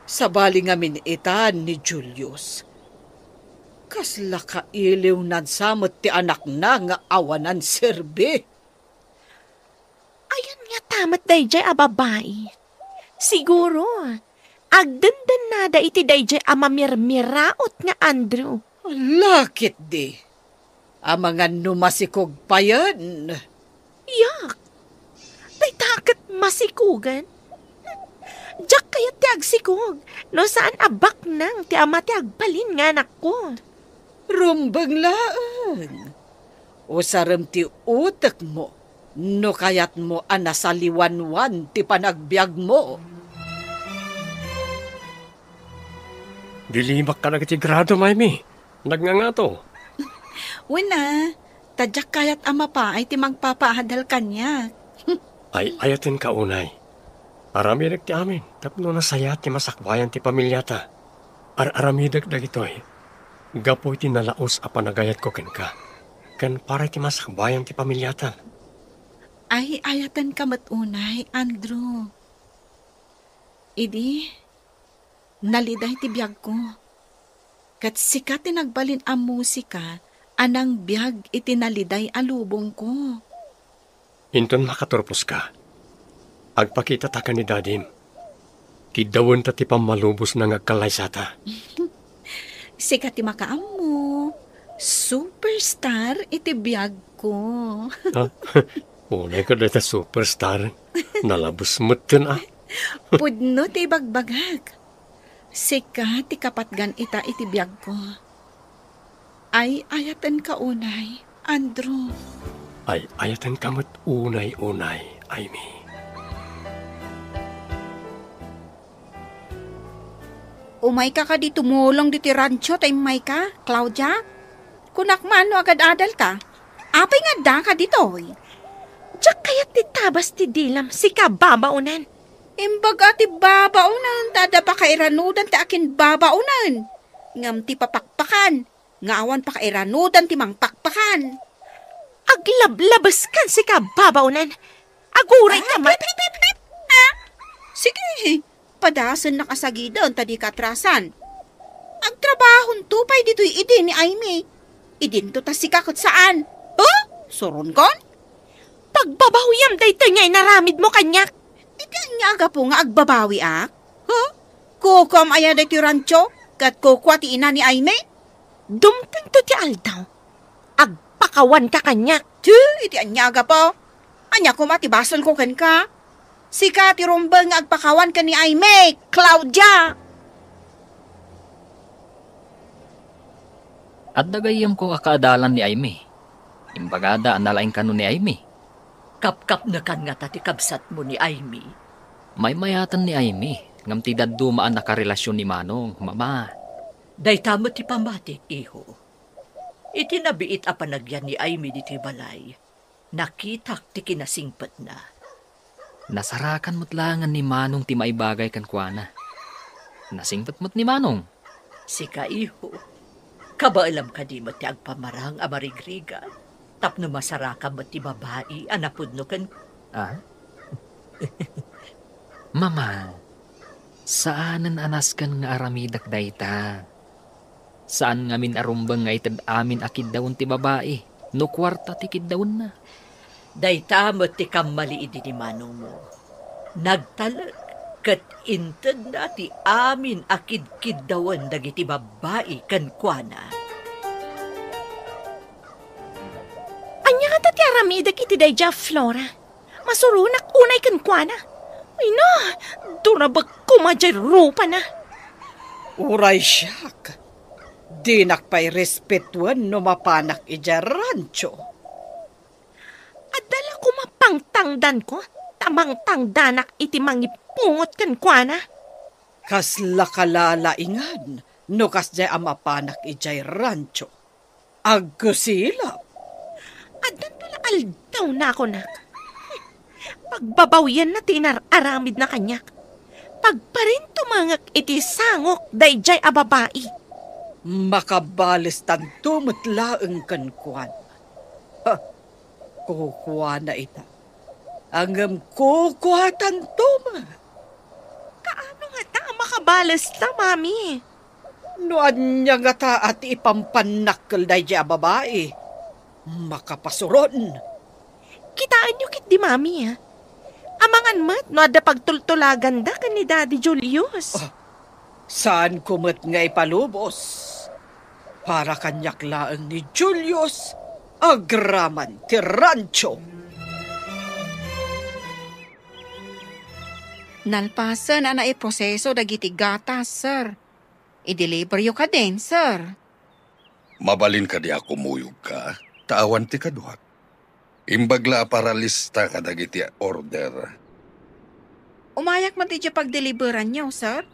sabali nga minitan ni Julius. Kasla ka iliw nan samot ti anak na nga awanan serbi. Ayan nga tamat dayjay a babae. Siguro, agdandan nada iti dayjay a mamirmiraot nga Andrew. Lakit di. Ang mga numasikog pa yan. Yak! Tay takat masikugan. Diyak kaya ti agsikog. No saan abak nang ti ama ti agbalin nga anak ko. Rumbang laan. O sarem ti utak mo. No kayat mo anasaliwanwan ti panagbiag mo. Dilibak ka na kiti grado, Maymee. Nagngangato. Wala, tadyak kayat ama pa ay ti magpapahadal kanya. Ay ayatin ka unay. Aramidag ti amin, tapno na saya ti masakbayan ti pamilyata. Aramidag dagitoy. Gapoy ti nalaos a panagayat ko ken ka. Ken para ti masakbayan ti pamilyata. Ay ayatan ka matunay, Andrew. Idi, naliday ti biyag ko. Kat sikat ti nagbalin ang musika, anang biyag itinaliday alubong ko. Inton makaturpos ka. Agpakita ta ka ni Dadim. Ikidawon ta ti pamalubos na ngagkalaysata. Sikat ti makaamo. Superstar iti biyag ko. Ha? Unay ka dito superstar. Nalabos mo tin Pudno ti bagbagag. Sikat ti kapatgan ita iti biyag ko. Ay ayatan ka unay, Andrew. Ay ayatan kamot unay-unay, Amy. Umay ka di tumulong di ti rancho tay may ka, Claudia? Kunak man agad adal ka. Apay nga da ka dito. Diyak kayat ti tabas ti dilam si kababaunan. Imbaga ti babaunan, tada pa kairanudan ti akin babaunan. Ngam ti papakpakan, ngawan pa kairanudan ti mangpakpakan. Aglablabas kan si kababaunan. Aguray ka man. Sige, padasan nakasagidan tadi katrasan. Agtrabahon tupay dito'y idin ni Aimee. Idin to ta si kakot saan? Huh? Suron kon? Pagbabahuyam day ito nga'y naramid mo kanyak. Iti anya aga po nga agbabawi ak? Huh? Kukom aya day ti rancho? Kat kukwa ti ina ni Aimee? Dumtin to ti aldaw. Agpakawan ka kanyak. Iti anya aga po. Anya ko matibasol ko kan ka. Sika ti rumbal nga agpakawan ka ni Aimee, Claudia. At dagayam ko akaadalan ni Aimee. Imbagada analaing kano ni Aimee. Kapkap na kan nga tati kabsat mo ni Aimee. May mayatan ni Aimee. Ngam ti daddumaan nakarelasyon ni Manong, mama. Day tamo ti pamatik, iho. Itinabiit a panagyan ni Aimee di ti balay. Nakitak ti kinasingpat na. Nasarakan mo't langan ni Manong ti maibagay kan kuana. Nasingpat mo't ni Manong. Sika, iho. Kabaalam ka di mo ti agpamarang amarigriga. Tapno masaraka mo ti babae, anapudno kan. Ah? Mama, saanan anas kan nga aramidak dayta? Saan ngamin arumbang nga itad amin akid daon ti babae? No kwarta ti kiddaon na. Dayta mo ti kamaliid ni manong mo. Nagtalag kat inted na ti amin akid dawan dagiti babae kan kuana. Anya ka ti aramidak iti dayja, Flora. Masurunak unay kan kuana. Ay na, durabag kumadjay rupa na. Uray siyak. Di nakpay respetuan no mapanak ija rancho. Adala ko mapangtangdan ko. Tamang tangdanak iti mangipungot kan kuana. Kasla kalalaingan no kasjay amapanak ijay rancho. Agkusilap. Adan pala aldaw na ako nak. Pagbabawyan na tinar-aramid na kanyak. Pagparin tumangak iti sangok dayjay a babae. Makabalis tanto matlaeng kankwan. Ha, kukuha na ita. Angam kukuha tanto ma. Kaano nga ta makabalas ta, mami? Noan niya nga ta at ipampanakal dayjay a babae. Makapasuron. Kitaan nyo kit di, mami, ha? Amangan mat, no ada pagtultulagan da kan ni Daddy Julius. Saan kumat nga ipalubos? Para kanyak laang ni Julius, agraman ti rancho. Nalpasan na iproseso dagiti gatas, sir. I-deliver yo ka din, sir. Mabalin ka di ako muyog ka, tawan ti kaduhat. Imbagla para lista ka dagiti order. Umayak man ti pag-deliveran nyo, sir.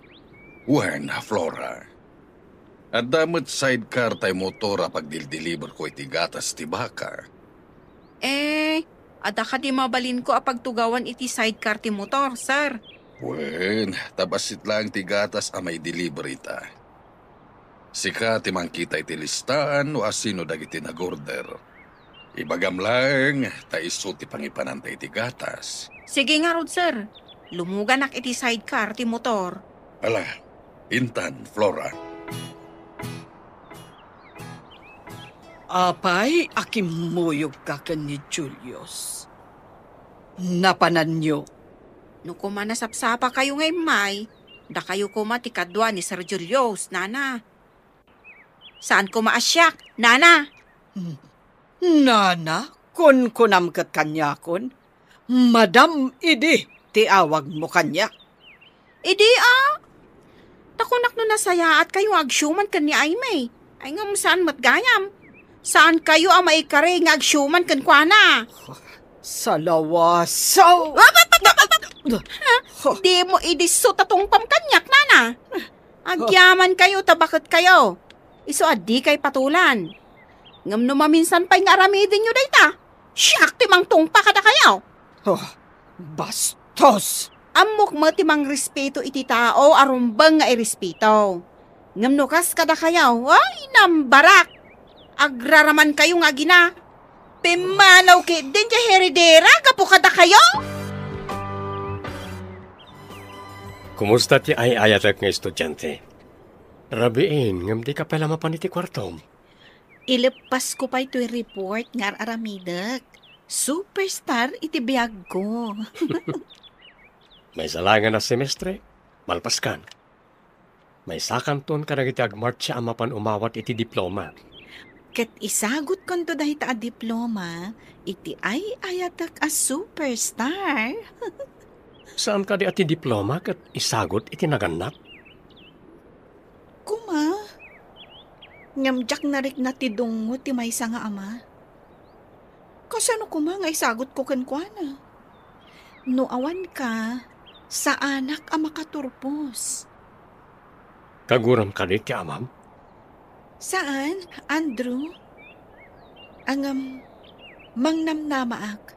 Wen, Flora. At damot sidecar tay motora pag dil-deliver ko iti gatas ti baka. Ada ka di mabalin ko apagtugawan iti sidecar ti motor, sir. Wen, tabasit lang ti gatas a may delivery ta. Sika ti mangkita iti listaan o asino dagiti nag-order. Ibagam lang, taiso ti pangipanantay ti gatas. Sige nga rod, sir. Lumuganak iti sidecar ti motor. Ala, intan, Flora. Apay, akimuyog ka kan ni Julius. Napanan nyo. No kumanasapsapa kayo ngay may, Da kayo ko ti kadwa ni Sir Julius, nana. Saan ko maasyak, nana? Nana, kun kunam kat kanya kun. Madam, idi, ti awag mo kanya. Idi takunak no nasaya at kayo agsyuman kan ni Aimee. Ay nga mo saan matgayam. Saan kayo ang maikari nga agsyuman kan kwa na? Salawasaw! Di mo idisot atong pamkanyak, nana. Agyaman kayo, tabakit kayo. Iso adi kay patulan. Ngam no maminsan pa'y nga aramidin nyo dayta. Siyak timang tungpa kada kayo. Bastos! Amok mo timang respeto iti tao, arumbang nga irespeto. Ngam no kas kada kayo, ay nambarak. Agraraman kayo nga gina. Pimanaw ki din ja heredera, kapo kada kayo. Kumusta ti ay ayatak nga estudyante? Rabiin, ngam di ka pala mapaniti kwartom. Ilipas ko pa ito'y report nga aramidak. Superstar iti biyag ko. May salangan na semestre, malpaskan. May sakanton ka nagiti agmartsya ang mapan umawat iti diploma. Ket isagot kon to dahil ta diploma, iti ay ayatak a superstar. Saan ka di ati diploma kat isagot iti naganap? Kuma, ngamjak narik na ti dungo ti maysa nga ama. Kasano kuma nga isagot ko kenkwana? No awan ka, sa anak ang makaturpos. Kaguram ka di ti amam? Saan, Andrew? Angam, mangnamnamaak.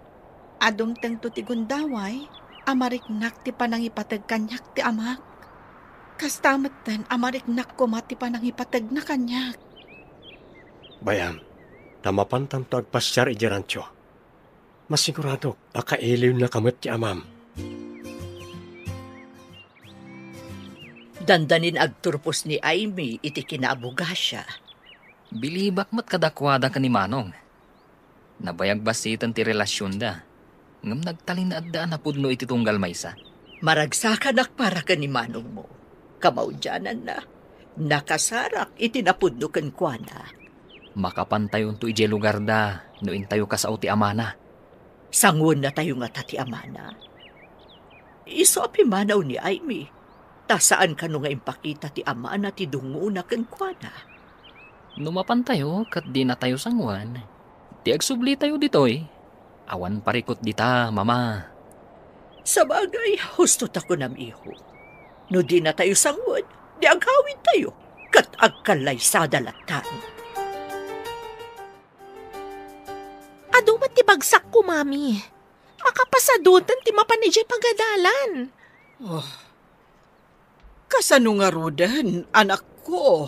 Adumteng to ti gundaway, amariknak ti panangipatag kanyak ti amak. Kastamatan amariknak ko mati panangipatag na kanyak. Bayam, tamapantan to agpasyar iti rancho. Masigurado, akailiw na kamot ti amam. Dandanin agturpos ni Aimee iti kinaabugasya. Bilibak mat kadakwada ka ni Manong. Nabayag basitan ti relasyon da. Ngam nagtalin na addaan na pudno iti tunggal maysa. Maragsakan para ka ni Manong mo. Kamaudyanan na. Nakasarak iti napudno ken kuana. Makapantayon to ije lugar da. No intayo ka sa ti amana. Sangon na tayo nga tati amana. Iso apimanaw ni Aimee. Ta saan ka no nga impakita ti amana ti dungo na ken kuana. Numapantayo kat di na tayo sangwan. Ti agsubli tayo ditoy. Awan parikot dita, mama. Sa bagay, husto ta ko nam iho. No di na tayo sangwan, di aghawin tayo. Kat agkalay sa dalatan. Ado ba't ti bagsak ko, mami? Akapasadutan ti mapanijay pagadalan. Kasano nga rudan, anak ko?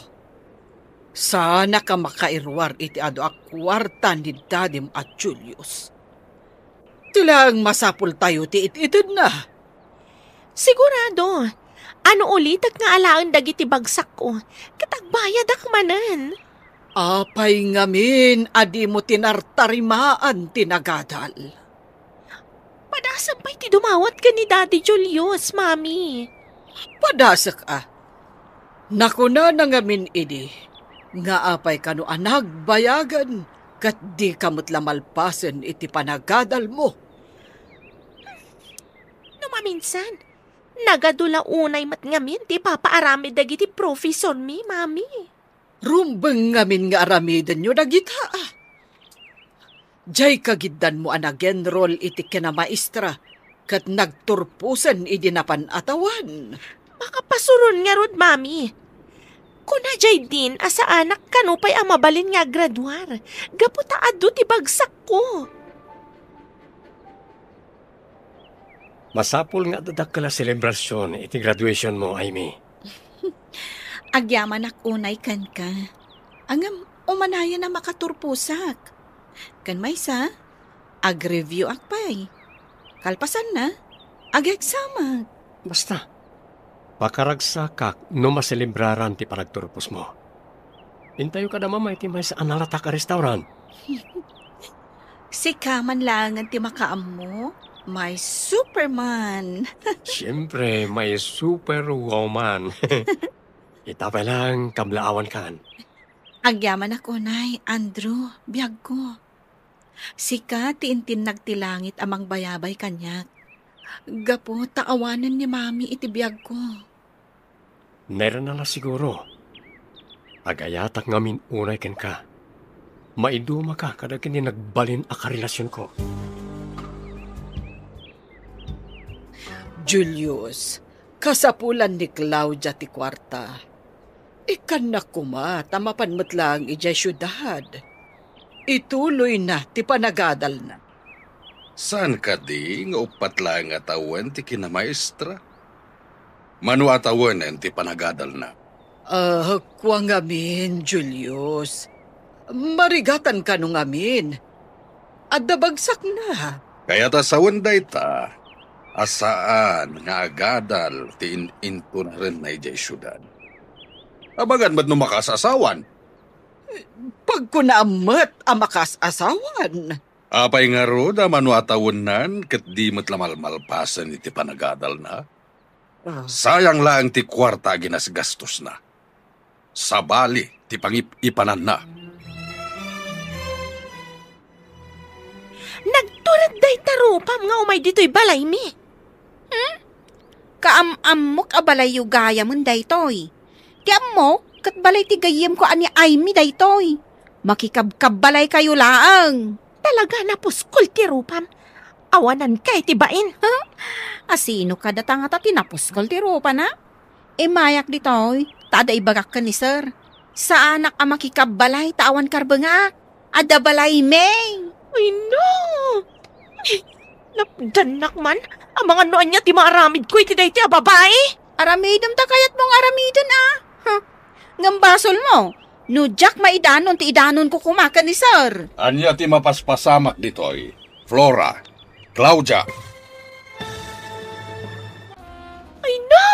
Sana ka makairwar iti ado akwarta ni Dadim at Julius. Tilang masapul tayo ti ititid na. Sigurado. Ano ulit nga alaan dagiti bagsak ko? Katagbayad akmanan. Apay ngamin, adi mo tinartarimaan tinagadal. Padasan pa'y ti dumawat ka ni Daddy Julius, mami. Padasak Naku na ngamin idi. Nga apay kano anag bayagan. Kat di kamot lamalpasen iti panagadal mo. Maminsan, nagadula unay mat ngamin ti papaaramid dagiti professor mi, mami. Rumbeng ngamin nga aramidan nyo dagita. Jay kagiddan mo anagenrol iti kinamaestra kat nagturpusan idi napan atawan. Makapasurun nga rod, mami. Kuna jay din asa anak kanupay ang mabalin nga graduar. Gaputa adu ti bagsak ko. Masapul nga dadak ka la selebrasyon iti graduation mo, Aimee. Agyaman ak unay kan ka. Angam umanaya na makaturpusak. Kan maysa, ag-review akpay. Kalpasan na, ag-examag. Basta, pakaragsak no maselebraran ti panagturpos mo. Intayo ka na mamay ti may sa analata ka restaurant. Si kaman langan ti makaam mo, My Superman. Siyempre, may superwoman. Itapay lang, kablaawan kan. Agyaman ako, Nay. Andrew, biyag ko. Sika, tiintin nagtilangit amang bayabay kanyak. Gapo, taawanan ni Mami iti biyag ko. Meron na lang siguro. Agayatak ngamin unay ken ka. Maiduma ka kada kini nagbalin a karelasyon ko. Julius, kasapulan ni Claudia ti kwarta. Ikan na kuma, tamapan mo't lang ijay syudad. Ituloy na, ti panagadal na. Saan ka di nga upat lang atawan ti kinamaestra? Manu atawan ti panagadal na. Kwa ngamin, Julius. Marigatan ka nung amin. Adabagsak na. Kaya ta sa wanday ta, asaan nga agadal ti into na rin na ijay syudad. Abagan ba't numakasasawan? Pagkunaamat amakas asawan. Apay nga ro da manu atawunan ket di mo't lamalmalpasan iti panagadal na. Sayang lang ti kwarta ginasgastos na. Sabali ti pangipanan na. Nagtulad day tarupam nga umay dito'y balay mi. Kaam-amok a balay yu gaya mon daytoy. Ti amok, kat balay ti gayem ko ani Aimee daytoy. Makikabkab-balay kayo laang. Talaga na puskol ti rupam. Awanan kay ti bain. Asino ka datang at tinapuskol ti rupa na? Mayak ditoy, tada ibagak ka ni sir. Sa anak a makikabbalay, tawan karbangak. Ada balay may. Ay no! Napdanak man, ang mga noan niya ti maaramid ko iti day ti babae. Aramidom ta kayat mong aramidon Ngambasol mo, nudyak maidanon ti idanon ko kumakan ni sir. Anya ti mapaspasamak ditoy. Flora, Claudia. Ay na!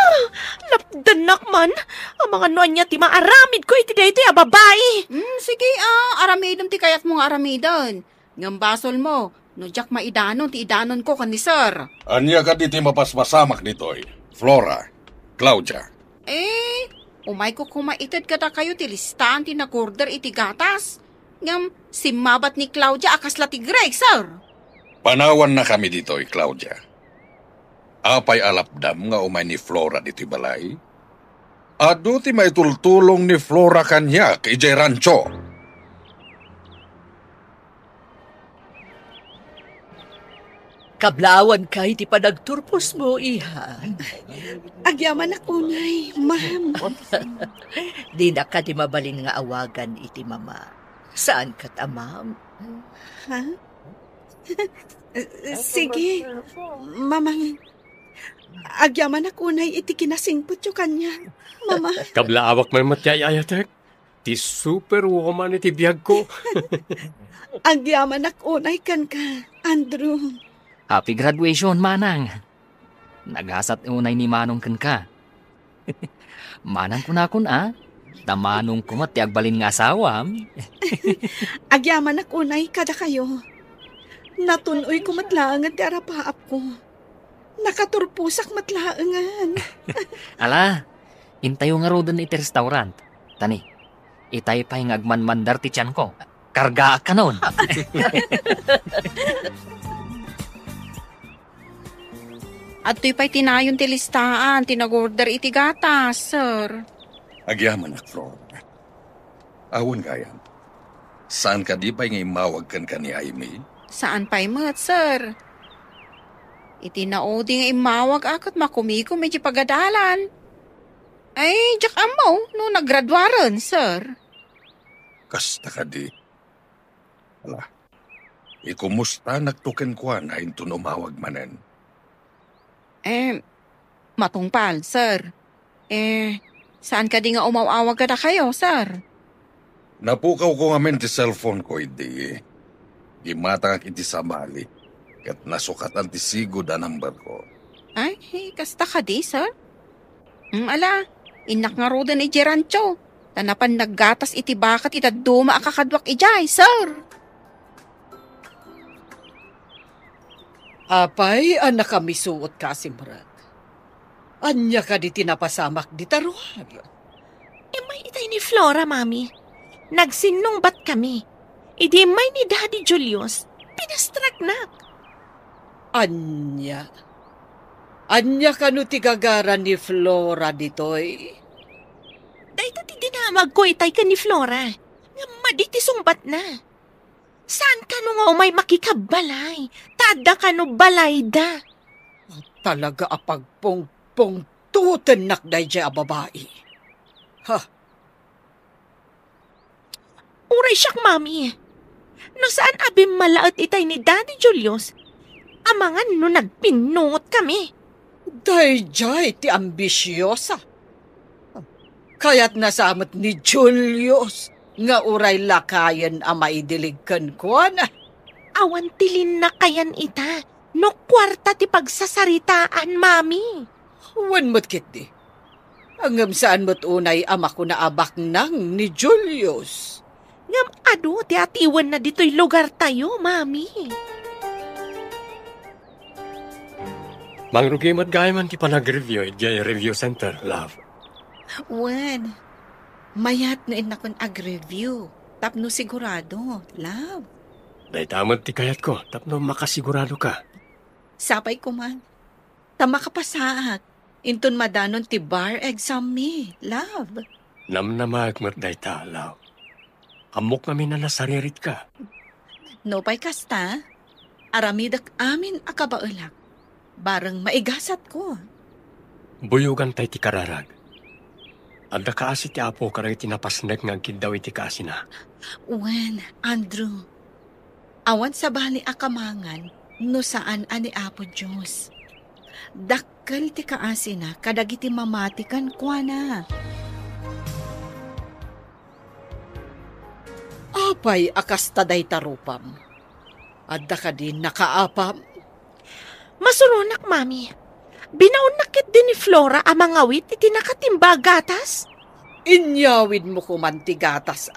Napdanak man, ang mga noan niya ti maaramid ko iti day ti babae. Sige aramidom ti kayat mong aramidon. Ngambasol mo, nudyak maidanon ti idanon ko kan ni sir. Anya ka di ti mapaspasamak ditoy. Flora, Claudia. Umay ko kumaitid kada kayo ti listahan ti nag-order iti gatas. Ngam, simabat ni Claudia akasla ti Greg, sir. Panawan na kami ditoy, Claudia. Apay alapdam nga umay ni Flora dito'y balay. Ado ti may tultulong ni Flora kanya kay Jay Rancho. Kablawan kay ti panagturpos mo, iha. Agyaman ako, Nay, ma'am. Di na ka di mabalin nga awagan iti mama. Saan ka ta, ma'am? Ha? Sige, mamang. Agyaman ako, Nay, iti kinasingpot yung kanya. Mama. Kablaawak may matyayayatek. Ti superwoman iti biyag ko. Agyaman ako, Nay, kan ka, Andrew. Happy graduation, Manang. Nagasat unay ni Manong kan ka. Manang kunakun Tamanong kumat ti agbalin nga asawam. Agyaman ako, Nay, kada kayo. Natunoy ko matlaangan ti arapaap ko. Nakaturpusak matlaangan. Ala, intayo nga rodan iti restaurant. Tani, itay pa'y ngagmanmandar ti tiyan ko. Karga ka noon. At to'y pa'y tinayon ti listaan, tinag-order iti gatas, sir. Agyaman ak, Flora. Awan gayan. Saan ka di pa'y ngay mawag kan ka ni Aimee? Saan pa'y mat, sir? Iti naodi nga imawag akot makumiko medyo pagadalan. Ay, jak amaw, no naggraduaran, sir. Kasta ka di. Ala, ikumusta nagtuken ko na into umawag manen? Matungpal, sir. Saan ka di nga umawawag ka na kayo, sir? Napukaw ko ngamin ti cellphone ko, hindi. Gimatang iti samali. Kat nasukatan ti sigod ang number ko. Ay, kasta ka di, sir? Ala, inak nga roda ni Gerancho. Tanapan naggatas iti bakat itaduma akakadwak ijay, sir. Apay, anak kami suot ka simrag. Anya ka di tinapasamak di taruhan. May itay ni Flora, Mami. Nagsinungbat kami. Idi may ni Daddy Julius. Pinastragnak. Anya ka no tigagaran ni Flora ditoy. Dahito ti dinamag ko itay ka ni Flora. Nga maditisungbat na. Saan ka no nga umay makikabalay? Tada ka no balay da. Talaga apagpong tutenak day a babae. Ha? Uray siyak, Mami. No saan abim malaot itay ni Daddy Julius, amangan no nagpinungot kami. Dayjay ti ambisyosa. Kaya't nasamot ni Julius nga uray lakayan a maidiligkan ko na. Awan tilin na kayan ita, no kwarta ti pagsasaritaan, Mami. Wan mo't kiti. Angam saan mo't unay ama ko na abak nang ni Julius. Ngam ado ti atiwan na dito'y lugar tayo, Mami. Mangrugimat gayman ti panag-review iti review center, love. Wen, mayat no inakon ag-review. Tapno sigurado, love. Day tamad ti kayat ko, tapno makasigurado ka. Sapay ko man. Tama ka pasaak. Inton madanon ti bar exam mi, love. Namnamag mat day ta, love. Amok namin na nasaririt ka. No pay kasta, aramidak amin akabaulak. Barang maigasat ko. Buyugan tay ti kararag. Adda kaasi ti apo karay tinapasnek nga agkid daw iti kaasi na. Wen, Andrew. Awan sa bali akamangan, no saan ani Apo Diyos. Dakkel ti kaasi na, kadagiti mamatikan kwa na. Apay akas taday tarupam. Adda ka din nakaapam. Masurunak, Mami. Binaunakit din ni Flora ang mga wit iti nakatimba gatas. Inyawid mo kuman tigatas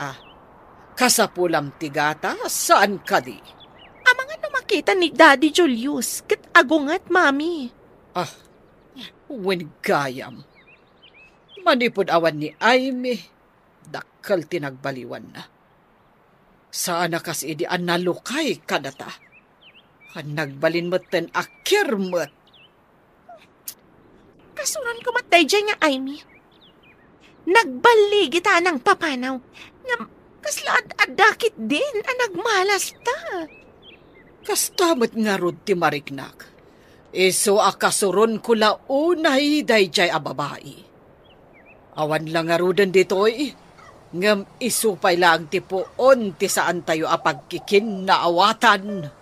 Kasapulam tigatas, saan ka di? Amang ano makita ni Daddy Julius, kat agungat, Mami. Wen gayam. Manipod awan ni Aimee, dakkal tinagbaliwan na. Saan nakas idi analukay kadata? Nagbalin mo ten akirmot. Kasuran ko matay dyan nga, Aimee. Nagbali kita ng papanaw. Nga kasla adakit din ang nagmalas ta. Kastamot nga rod ti mariknak. Iso akasuron ko launay dayjay a babae. Awan lang nga rodan ditoy. Ngam isupay lang ti poon ti saan tayo apagkikin na awatan.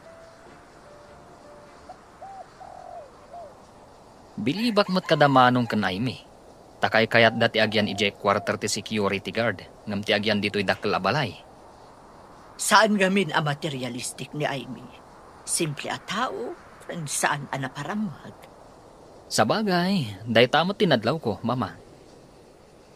Bilibak mo't kadamanong kan Aimee. Takay kayat dati agyan ije quarter ti security guard. Ngam ti agyan dito'y dakkel abalay. Saan gamin ang materialistic ni Aimee? Simple a tao, saan ang naparamag? Sabagay, day tamot tinadlaw ko, mama.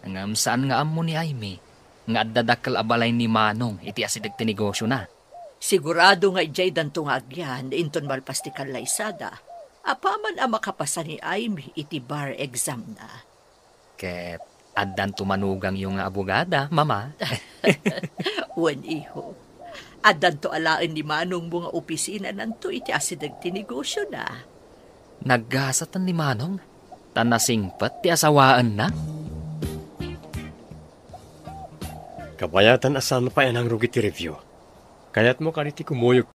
Ngam saan nga amo ni Aimee? Nga addadakkel abalay ni Manong iti asidag ti negosyo na. Sigurado nga ijay dantong agyan, inton malpastikan laysada. Apaman ang makapasa ni Aimee iti bar exam na. Ket addan tumanugang yung abogada, mama. Wan iho. Addan to alaan ni Manong mga opisina nanto iti asidag ti negosyo na. Naggasatan ni Manong? Tanasingpat ti asawaan na? Kabayatan asan pa yan ang rugi ti review. Kaya't mo kaniti kumuyok